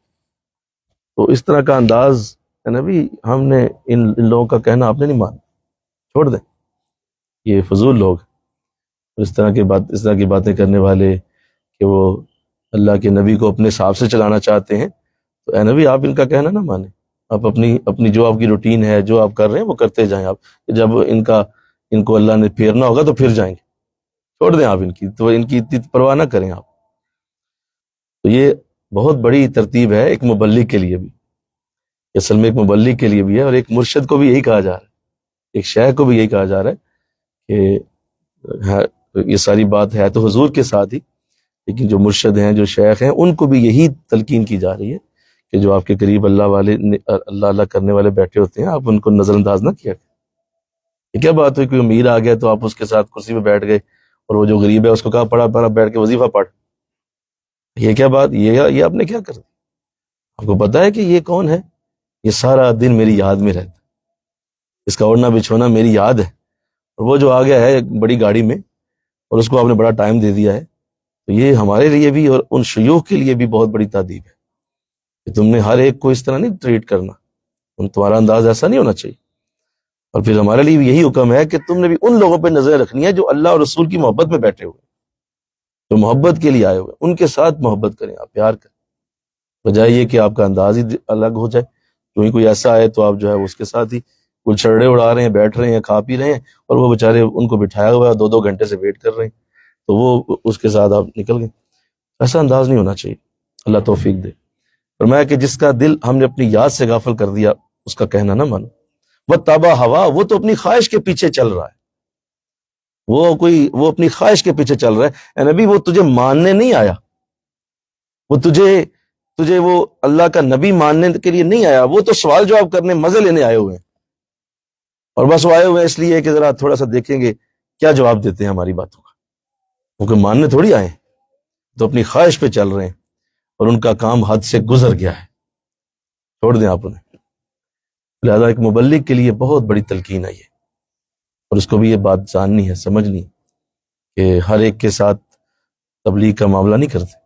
تو اس طرح کا انداز ہے نبی، ہم نے ان لوگوں کا کہنا آپ نے نہیں مانا، چھوڑ دیں، یہ فضول لوگ. اس طرح کی باتیں کرنے والے کہ وہ اللہ کے نبی کو اپنے حساب سے چلانا چاہتے ہیں، تو اے نبی آپ ان کا کہنا نہ مانیں. آپ اپنی جو آپ کی روٹین ہے، جو آپ کر رہے ہیں وہ کرتے جائیں. آپ جب ان کو اللہ نے پھیرنا ہوگا تو پھر جائیں گے. چھوڑ دیں آپ ان کی اتنی پرواہ نہ کریں آپ. تو یہ بہت بڑی ترتیب ہے ایک مبلغ کے لیے بھی، اصل میں ایک مبلغ کے لیے بھی ہے، اور ایک مرشد کو بھی یہی کہا جا رہا ہے، ایک شیخ کو بھی یہی کہا جا رہا ہے کہ یہ ساری بات ہے تو حضور کے ساتھ ہی، لیکن جو مرشد ہیں، جو شیخ ہیں، ان کو بھی یہی تلقین کی جا رہی ہے کہ جو آپ کے قریب اللہ کرنے والے بیٹھے ہوتے ہیں، آپ ان کو نظر انداز نہ کیا کریں. یہ کیا بات ہوئی، کوئی امیر آ گیا تو آپ اس کے ساتھ کرسی پہ بیٹھ گئے، اور وہ جو غریب ہے اس کو کہا پڑھا بیٹھ کے وظیفہ پڑھ. یہ کیا بات، یہ آپ نے کیا کر دیا؟ آپ کو پتا ہے کہ یہ کون ہے؟ یہ سارا دن میری یاد میں رہتا ہے، اس کا اوڑھنا بچھونا میری یاد ہے. اور وہ جو آ گیا ہے بڑی گاڑی میں اور اس کو آپ نے بڑا ٹائم دے دیا ہے، تو یہ ہمارے لیے بھی اور ان شیوخ کے لیے بھی بہت بڑی تادیب ہے کہ تم نے ہر ایک کو اس طرح نہیں ٹریٹ کرنا، تمہارا انداز ایسا نہیں ہونا چاہیے. اور پھر ہمارے لیے بھی یہی حکم ہے کہ تم نے بھی ان لوگوں پہ نظر رکھنی ہے جو اللہ اور رسول کی محبت میں بیٹھے ہوئے، جو محبت کے لیے آئے ہوئے، ان کے ساتھ محبت کریں، آپ پیار کریں، بجائے یہ کہ آپ کا انداز ہی الگ ہو جائے. کوئی ایسا ہے تو آپ جو ہے اس کے ساتھ ہی کچھ چھڑے اڑا رہے ہیں، بیٹھ رہے ہیں، کھا پی رہے ہیں، اور وہ بےچارے ان کو بٹھایا ہوا ہے 2 گھنٹے سے ویٹ کر رہے ہیں، تو وہ اس کے ساتھ آپ نکل گئے. ایسا انداز نہیں ہونا چاہیے. اللہ توفیق دے. فرمایا کہ جس کا دل ہم نے اپنی یاد سے غافل کر دیا اس کا کہنا نہ مانو. وَاتَّبَعَ هَوَاهُ، وہ تو اپنی خواہش کے پیچھے چل رہا ہے، وہ اپنی خواہش کے پیچھے چل رہا ہے. اے نبی وہ تجھے ماننے نہیں آیا، وہ تجھے وہ اللہ کا نبی ماننے کے لیے نہیں آیا، وہ تو سوال جواب کرنے، مزے لینے آئے ہوئے ہیں. اور بس وہ آئے ہوئے اس لیے کہ ذرا تھوڑا سا دیکھیں گے کیا جواب دیتے ہیں ہماری باتوں کا. وہ کہ ماننے تھوڑی آئے، تو اپنی خواہش پہ چل رہے ہیں اور ان کا کام حد سے گزر گیا ہے. چھوڑ دیں آپ انہیں. لہذا ایک مبلغ کے لیے بہت بڑی تلقین ہے یہ، اور اس کو بھی یہ بات جاننی ہے، سمجھنی کہ ہر ایک کے ساتھ تبلیغ کا معاملہ نہیں کرتے.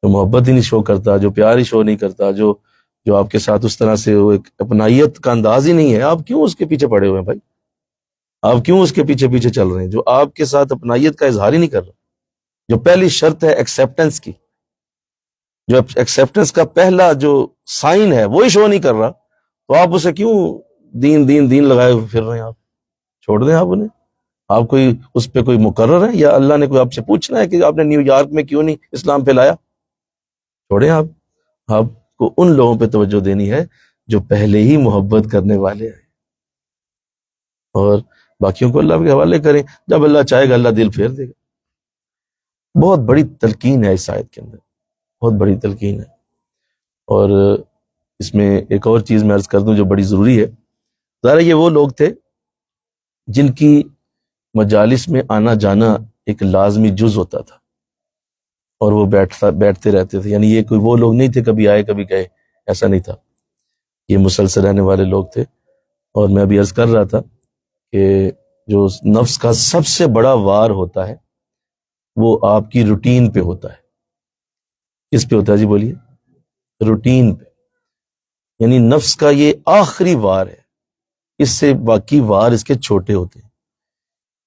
جو محبت ہی نہیں شو کرتا، جو پیار ہی شو نہیں کرتا، جو آپ کے ساتھ اس طرح سے وہ ایک اپنائیت کا انداز ہی نہیں ہے، آپ کیوں اس کے پیچھے پڑے ہوئے ہیں بھائی؟ آپ کیوں اس کے پیچھے چل رہے ہیں جو آپ کے ساتھ اپنائیت کا اظہار ہی نہیں کر رہا؟ جو پہلی شرط ہے ایکسیپٹنس کی، جو ایکسیپٹنس کا پہلا جو سائن ہے وہی شو نہیں کر رہا، تو آپ اسے کیوں دین لگائے پھر رہے ہیں؟ آپ چھوڑ دیں آپ انہیں. آپ کوئی اس پہ کوئی مقرر ہے یا اللہ نے کوئی آپ سے پوچھنا ہے کہ آپ نے نیو یارک میں کیوں نہیں اسلام پھیلایا؟ چھوڑیں آپ کو ان لوگوں پہ توجہ دینی ہے جو پہلے ہی محبت کرنے والے ہیں، اور باقیوں کو اللہ کے حوالے کریں. جب اللہ چاہے گا اللہ دل پھیر دے گا. بہت بڑی تلقین ہے اس آیت کے اندر، بہت بڑی تلقین ہے. اور اس میں ایک اور چیز میں عرض کر دوں جو بڑی ضروری ہے. ظاہر یہ وہ لوگ تھے جن کی مجالس میں آنا جانا ایک لازمی جز ہوتا تھا، اور وہ بیٹھتے رہتے تھے. یعنی یہ کوئی وہ لوگ نہیں تھے کبھی آئے کبھی گئے، ایسا نہیں تھا. یہ مسلسل رہنے والے لوگ تھے. اور میں ابھی عرض کر رہا تھا کہ جو نفس کا سب سے بڑا وار ہوتا ہے وہ آپ کی روٹین پہ ہوتا ہے. کس پہ ہوتا ہے جی بولیے؟ روٹین پہ. یعنی نفس کا یہ آخری وار ہے، اس سے باقی وار اس کے چھوٹے ہوتے ہیں.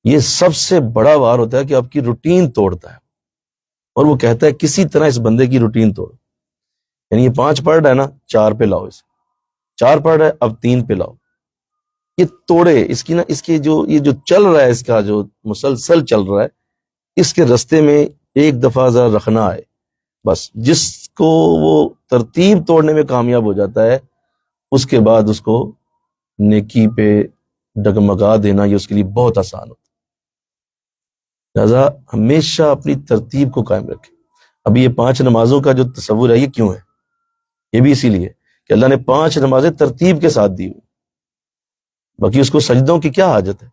یہ سب سے بڑا وار ہوتا ہے کہ آپ کی روٹین توڑتا ہے، اور وہ کہتا ہے کسی طرح اس بندے کی روٹین توڑ. یعنی یہ 5 پڑھ رہا ہے نا، 4 پہ لاؤ اسے. 4 پڑھ رہا ہے اب 3 پہ لاؤ. یہ توڑے اس کی نا، اس کے جو یہ جو چل رہا ہے، اس کا جو مسلسل چل رہا ہے، اس کے رستے میں ایک دفعہ ذرا رکھنا آئے. بس جس کو وہ ترتیب توڑنے میں کامیاب ہو جاتا ہے، اس کے بعد اس کو نیکی پہ ڈگمگا دینا یہ اس کے لیے بہت آسان ہوتا ہے. لہذا ہمیشہ اپنی ترتیب کو قائم رکھیں. ابھی یہ 5 نمازوں کا جو تصور ہے یہ کیوں ہے؟ یہ بھی اسی لیے کہ اللہ نے 5 نمازیں ترتیب کے ساتھ دی ہوئی. باقی اس کو سجدوں کی کیا حاجت ہے؟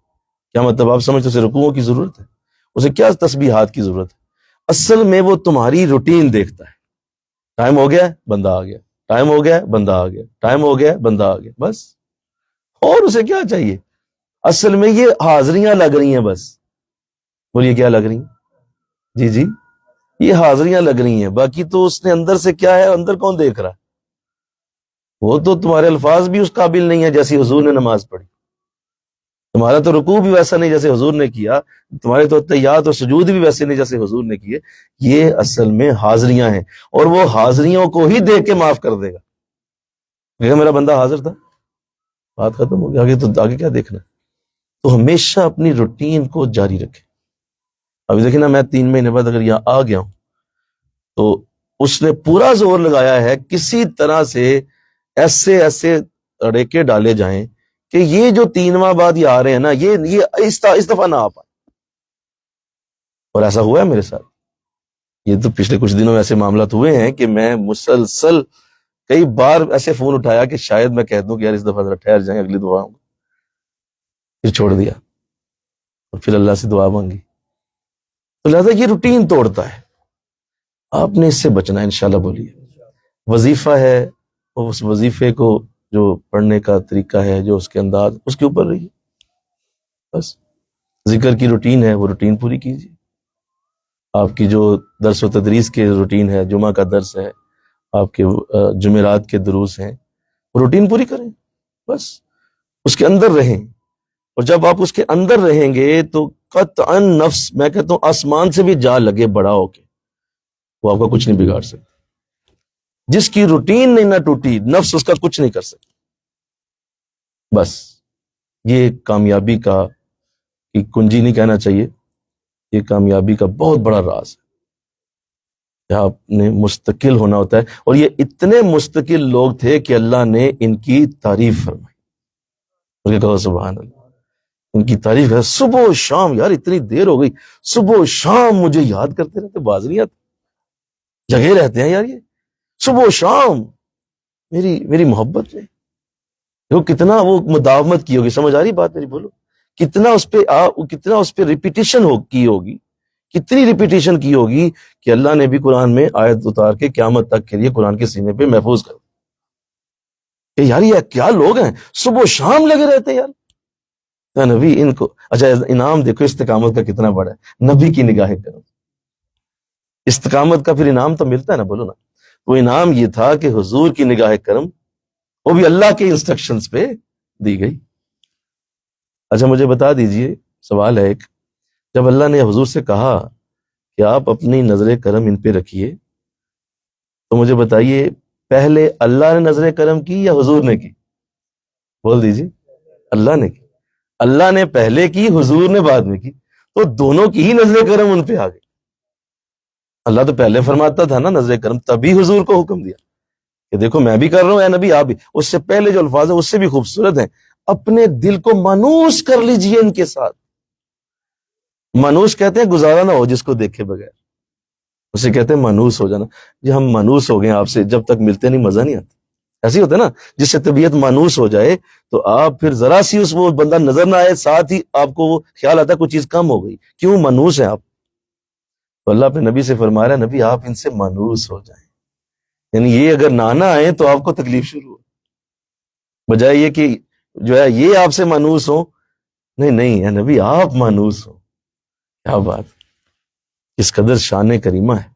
کیا مطلب آپ سمجھتے اسے رکوعوں کی ضرورت ہے؟ اسے کیا تسبیحات کی ضرورت ہے؟ اصل میں وہ تمہاری روٹین دیکھتا ہے. ٹائم ہو گیا بندہ آ گیا، ٹائم ہو گیا بندہ آ گیا، ٹائم ہو گیا بندہ آ گیا، بس. اور اسے کیا چاہیے؟ اصل میں یہ حاضریاں لگ رہی ہیں بس. بولیے کیا لگ رہی ہیں؟ جی یہ حاضریاں لگ رہی ہیں، باقی تو اس نے اندر سے کیا ہے، اندر کون دیکھ رہا ہے؟ وہ تو تمہارے الفاظ بھی اس قابل نہیں ہے جیسی حضور نے نماز پڑھی. تمہارا تو رکوع بھی ویسا نہیں جیسے حضور نے کیا، تمہارے تو تحیات اور سجود بھی ویسے نہیں جیسے حضور نے کیے. یہ اصل میں حاضریاں ہیں، اور وہ حاضریوں کو ہی دیکھ کے معاف کر دے گا. کہ میرا بندہ حاضر تھا، بات ختم ہو گئی، آگے کیا دیکھنا. تو ہمیشہ اپنی روٹین کو جاری رکھے. ابھی دیکھیں نا، میں 3 مہینے بعد اگر یہاں آ گیا ہوں تو اس نے پورا زور لگایا ہے کسی طرح سے ایسے ریکے ڈالے جائیں کہ یہ جو 3 ماہ بعد یہ آ رہے ہیں نا، یہ اس دفعہ نہ آ پائے. اور ایسا ہوا ہے میرے ساتھ. یہ تو پچھلے کچھ دنوں میں ایسے معاملات ہوئے ہیں کہ میں مسلسل کئی بار ایسے فون اٹھایا کہ شاید میں کہہ دوں کہ یار اس دفعہ ذرا ٹھہر جائیں، اگلی دعا ہوں. پھر چھوڑ دیا اور پھر اللہ سے دعا مانگی. تو لہذا یہ روٹین توڑتا ہے، آپ نے اس سے بچنا ہے انشاءاللہ. بولیے وظیفہ ہے، اس وظیفے کو جو پڑھنے کا طریقہ ہے، جو اس کے انداز، اس کے اوپر رہیے بس. ذکر کی روٹین ہے، وہ روٹین پوری کیجیے. آپ کی جو درس و تدریس کے روٹین ہے، جمعہ کا درس ہے، آپ کے جمعرات کے دروس ہیں، وہ روٹین پوری کریں بس. اس کے اندر رہیں، اور جب آپ اس کے اندر رہیں گے تو قطعاً نفس، میں کہتا ہوں آسمان سے بھی جا لگے بڑا ہو کے، وہ آپ کا کچھ نہیں بگاڑ سکتا. جس کی روٹین نہیں نہ ٹوٹی، نفس اس کا کچھ نہیں کر سکتا. بس یہ کامیابی کا کنجی نہیں کہنا چاہیے، یہ کامیابی کا بہت بڑا راز ہے کہ آپ نے مستقل ہونا ہوتا ہے. اور یہ اتنے مستقل لوگ تھے کہ اللہ نے ان کی تعریف فرمائی. کہو سبحان اللہ. ان کی تعریف ہے، صبح و شام، یار اتنی دیر ہو گئی، صبح و شام مجھے یاد کرتے رہتے، باز نہیں آتے، جگہ رہتے ہیں یار. یہ صبح و شام میری محبت میں وہ کتنا وہ مداومت کی ہوگی. سمجھ آ رہی بات میری؟ بولو کتنا اس پہ ریپیٹیشن کی ہوگی، کتنی ریپیٹیشن کی ہوگی کہ اللہ نے بھی قرآن میں آیت اتار کے قیامت تک کے لیے قرآن کے سینے پہ محفوظ کر کہ یار یہ کیا لوگ ہیں، صبح و شام لگے رہتے ہیں یار. نبی ان کو، اچھا انعام دیکھو استقامت کا کتنا بڑا ہے. نبی کی نگاہ کرم، استقامت کا پھر انعام تو ملتا ہے نا، بولو نا. وہ انعام یہ تھا کہ حضور کی نگاہ کرم، وہ بھی اللہ کے انسٹرکشنز پہ دی گئی. اچھا مجھے بتا دیجئے، سوال ہے ایک، جب اللہ نے حضور سے کہا کہ آپ اپنی نظر کرم ان پہ رکھیے، تو مجھے بتائیے پہلے اللہ نے نظر کرم کی یا حضور نے کی؟ بول دیجئے. اللہ نے کی. اللہ نے پہلے کی، حضور نے بعد میں کی، تو دونوں کی ہی نظر کرم ان پہ آ گئی. اللہ تو پہلے فرماتا تھا نا نظر کرم، تبھی حضور کو حکم دیا کہ دیکھو میں بھی کر رہا ہوں اے نبی آپ بھی. اس سے پہلے جو الفاظ ہیں اس سے بھی خوبصورت ہیں. اپنے دل کو مانوس کر لیجئے ان کے ساتھ. مانوس کہتے ہیں گزارا نہ ہو جس کو دیکھے بغیر، اسے کہتے ہیں مانوس ہو جانا. جی ہم مانوس ہو گئے آپ سے، جب تک ملتے نہیں مزہ نہیں آتا. ایسے ہی ہوتا ہے نا، جس سے طبیعت مانوس ہو جائے تو آپ پھر ذرا سی اس وہ بندہ نظر نہ آئے، ساتھ ہی آپ کو وہ خیال آتا ہے کوئی چیز کم ہو گئی. کیوں؟ مانوس ہیں آپ. تو اللہ اپنے نبی سے فرما رہا ہے نبی آپ ان سے مانوس ہو جائیں. یعنی یہ اگر نہ آئے تو آپ کو تکلیف شروع ہو، بجائے یہ کہ جو ہے یہ آپ سے مانوس ہو. نہیں ہے نبی آپ مانوس ہو. کیا بات، اس قدر شان کریمہ ہے.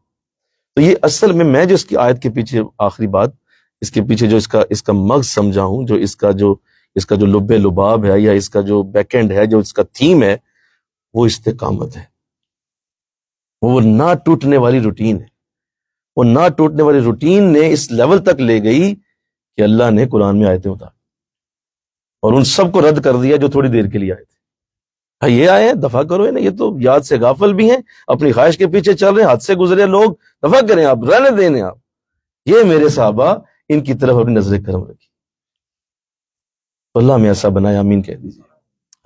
تو یہ اصل میں جو اس کی آیت کے پیچھے آخری بات، اس کے پیچھے جو اس کا مغز سمجھا ہوں، جو اس کا جو لب لباب ہے، یا اس کا جو بیک اینڈ ہے، جو اس کا تھیم ہے، وہ استقامت ہے. وہ نہ ٹوٹنے والی روٹین ہے. وہ نہ ٹوٹنے والی روٹین نے اس لیول تک لے گئی کہ اللہ نے قرآن میں آیتیں اتار اور ان سب کو رد کر دیا جو تھوڑی دیر کے لیے آئے تھے. یہ آئے ہیں دفع کرو نا، یہ تو یاد سے غافل بھی ہیں، اپنی خواہش کے پیچھے چل رہے ہیں، حد سے گزرے لوگ، دفع کریں آپ، رہنے دینے آپ. یہ میرے صحابہ، ان کی طرف اپنی نظر کرم رکھی. اللہ ہمیں ایسا بنائے، آمین کہہ دیجیے.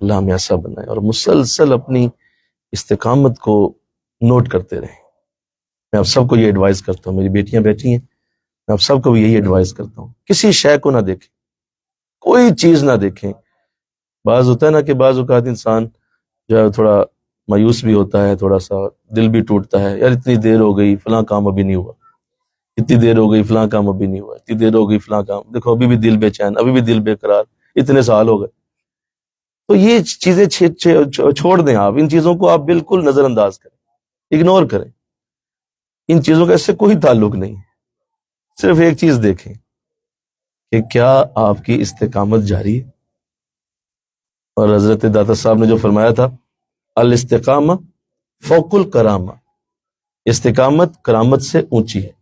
اللہ ہمیں ایسا بنائے، اور مسلسل اپنی استقامت کو نوٹ کرتے رہیں. میں آپ سب کو یہ ایڈوائز کرتا ہوں، میری بیٹیاں بیٹھی ہیں، میں آپ سب کو بھی یہی ایڈوائز کرتا ہوں، کسی شے کو نہ دیکھیں، کوئی چیز نہ دیکھیں، بعض ہوتا ہے نا کہ بعض اوقات انسان جو ہے تھوڑا مایوس بھی ہوتا ہے، تھوڑا سا دل بھی ٹوٹتا ہے، یار اتنی دیر ہو گئی فلاں کام ابھی نہیں ہوا، اتنی دیر ہو گئی فلاں کام ابھی نہیں ہوا، اتنی دیر ہو گئی فلاں کام، دیکھو ابھی بھی دل بے چین، ابھی بھی دل بے قرار، اتنے سال ہو گئے۔ تو یہ چیزیں چھوڑ دیں آپ، ان چیزوں کو آپ بالکل نظر انداز کریں، اگنور کریں، ان چیزوں کا اس سے کوئی تعلق نہیں۔ صرف ایک چیز دیکھیں کہ کیا آپ کی استقامت جاری ہے۔ اور حضرت داتا صاحب نے جو فرمایا تھا، الاستقامہ فوق الکرامہ، استقامت کرامت سے اونچی ہے۔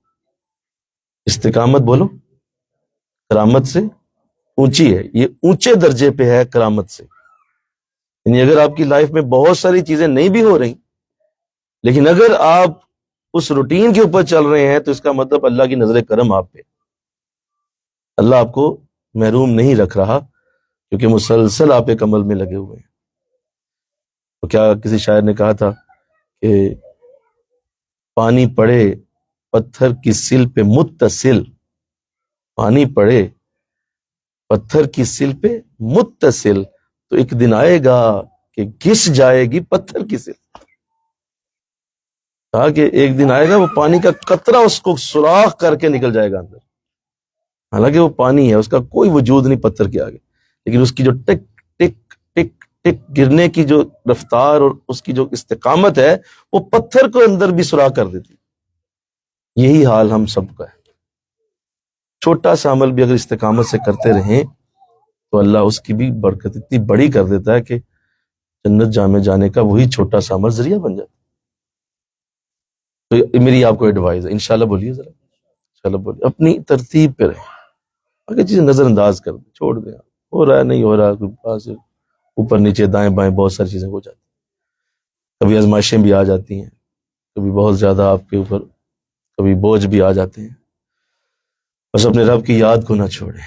استقامت بولو، کرامت سے اونچی ہے، یہ اونچے درجے پہ ہے کرامت سے۔ یعنی اگر آپ کی لائف میں بہت ساری چیزیں نہیں بھی ہو رہی، لیکن اگر آپ اس روٹین کے اوپر چل رہے ہیں تو اس کا مطلب اللہ کی نظر کرم آپ پہ، اللہ آپ کو محروم نہیں رکھ رہا، کیونکہ مسلسل آپ ایک عمل میں لگے ہوئے ہیں۔ تو کیا کسی شاعر نے کہا تھا کہ پانی پڑے پتھر کی سل پہ متصل، پانی پڑے پتھر کی سل پہ متصل، تو ایک دن آئے گا کہ گھس جائے گی پتھر کی سل۔ کہا کہ ایک دن آئے گا وہ پانی کا قطرہ اس کو سوراخ کر کے نکل جائے گا اندر، حالانکہ وہ پانی ہے، اس کا کوئی وجود نہیں پتھر کے آگے، لیکن اس کی جو ٹک ٹک ٹک ٹک گرنے کی جو رفتار اور اس کی جو استقامت ہے وہ پتھر کو اندر بھی سوراخ کر دیتی۔ یہی حال ہم سب کا ہے، چھوٹا سا عمل بھی اگر استقامت سے کرتے رہیں تو اللہ اس کی بھی برکت اتنی بڑی کر دیتا ہے کہ جنت جامع جانے کا وہی چھوٹا سا عمل ذریعہ بن جاتا ہے۔ تو میری آپ کو ایڈوائز ہے، انشاءاللہ بولیے ذرا، انشاءاللہ بولیے، اپنی ترتیب پہ رہیں، اگر چیزیں نظر انداز کر دیں، چھوڑ دیں، ہو رہا ہے نہیں ہو رہا، کوئی پاس اوپر نیچے دائیں بائیں بہت ساری چیزیں ہو جاتی ہیں، کبھی آزمائشیں بھی آ جاتی ہیں، کبھی بہت زیادہ آپ کے اوپر کبھی بوجھ بھی آ جاتے ہیں، بس اپنے رب کی یاد کو نہ چھوڑیں،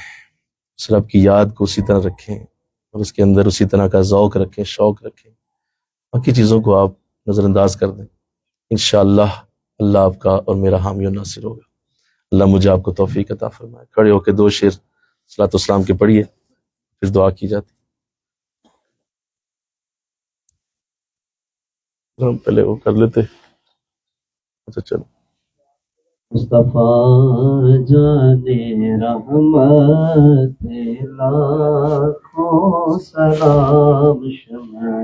اس رب کی یاد کو اسی طرح رکھیں اور اس کے اندر اسی طرح کا ذوق رکھیں، شوق رکھیں، باقی چیزوں کو آپ نظر انداز کر دیں، انشاءاللہ اللہ آپ کا اور میرا حامی و ناصر ہوگا۔ اللہ مجھے آپ کو توفیق عطا فرمائے۔ کھڑے ہو کے 2 شعر صلاۃ والسلام کے پڑھیے، پھر دعا کی جاتی۔ ہم پہلے وہ کر لیتے، اچھا چلو۔ مصطفیٰ جانے رحمت لاکھوں سلام، شمع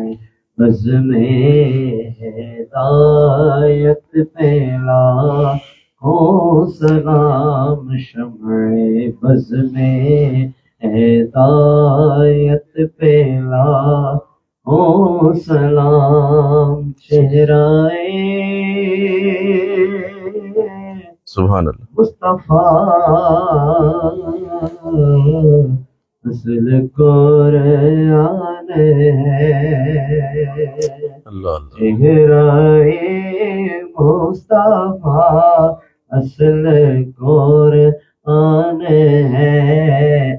بز میں ہدایت پہ لاکھوں سلام، شمع بز میں ہدایت پہ لاکھوں سلام، چہرائے سبحان اللہ، مصطفیٰ اصل قرآن ہے، اللہ اللہ، چہرائے مصطفیٰ اصل قرآن ہے،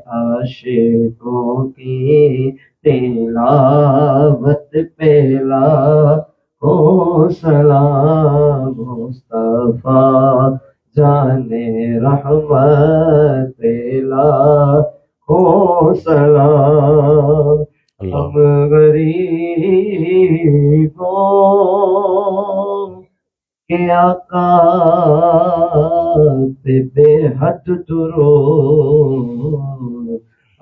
عاشقوں کی تلاوت پہ لاکھوں سلام، مصطفیٰ جانے رحمت لاکھوں سلام، ہم غریبوں کے آقا پہ بے حد درود،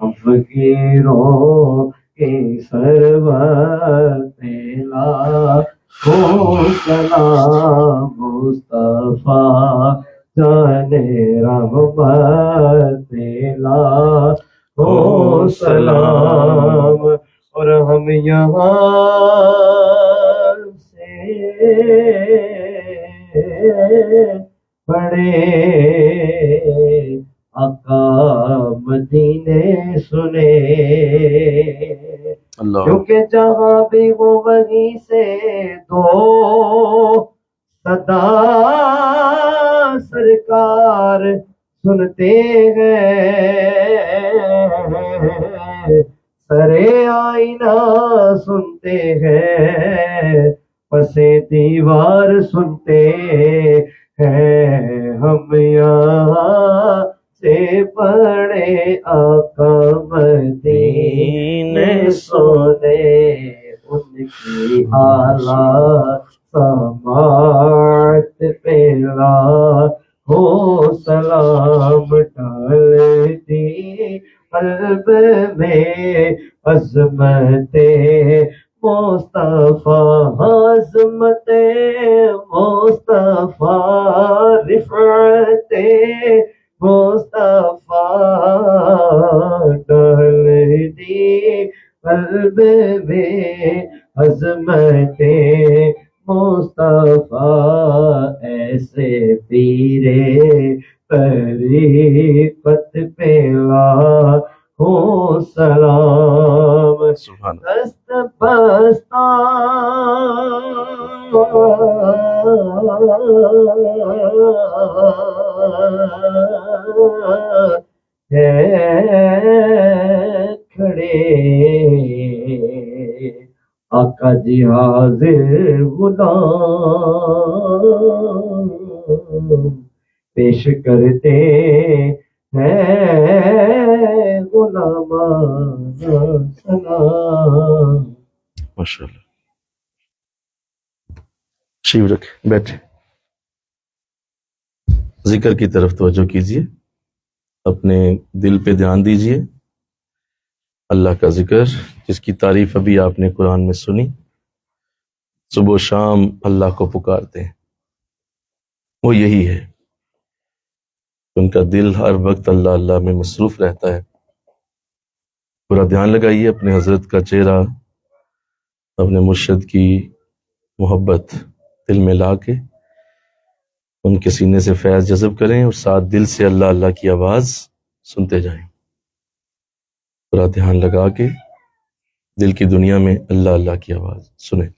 ہم فقیروں کے سرور پہ لاکھوں سلام، مصطفیٰ جانے رحمت لاکھوں سلام، اور ہم یہاں سے بڑے آقا مدینے سنے، اللہ، کیونکہ جہاں بھی وہ وہیں سے دو صدا سرکار سنتے ہیں، سرے آئینہ سنتے ہیں، پسے دیوار سنتے ہیں، ہم یہاں سے بڑے آقا مدینے سونے ان کی اعلیٰ سماعت پہ ہو سلام ڈالتی قلب میں عظمت مصطفیٰ عظمت مصطفیٰ رفعت مصطفیٰ ڈالتی قلب میں عظمت مصطفیٰ ایسے پیرے طریقت پہ ہو سلام سبحان دست بستہ ہے کھڑے آقا جی حاضر غلام پیش کرتے ہیں غلامان سلام. ماشاء اللہ. شیو رکھ بیٹھے. ذکر کی طرف توجہ کیجیے، اپنے دل پہ دھیان دیجیے. اللہ کا ذکر جس کی تعریف ابھی آپ نے قرآن میں سنی، صبح و شام اللہ کو پکارتے ہیں، وہ یہی ہے. ان کا دل ہر وقت اللہ اللہ میں مصروف رہتا ہے. پورا دھیان لگائیے اپنے حضرت کا چہرہ، اپنے مرشد کی محبت دل میں لا کے ان کے سینے سے فیض جذب کریں اور ساتھ دل سے اللہ اللہ کی آواز سنتے جائیں. پورا دھیان لگا کے دل کی دنیا میں اللہ اللہ کی آواز سنیں.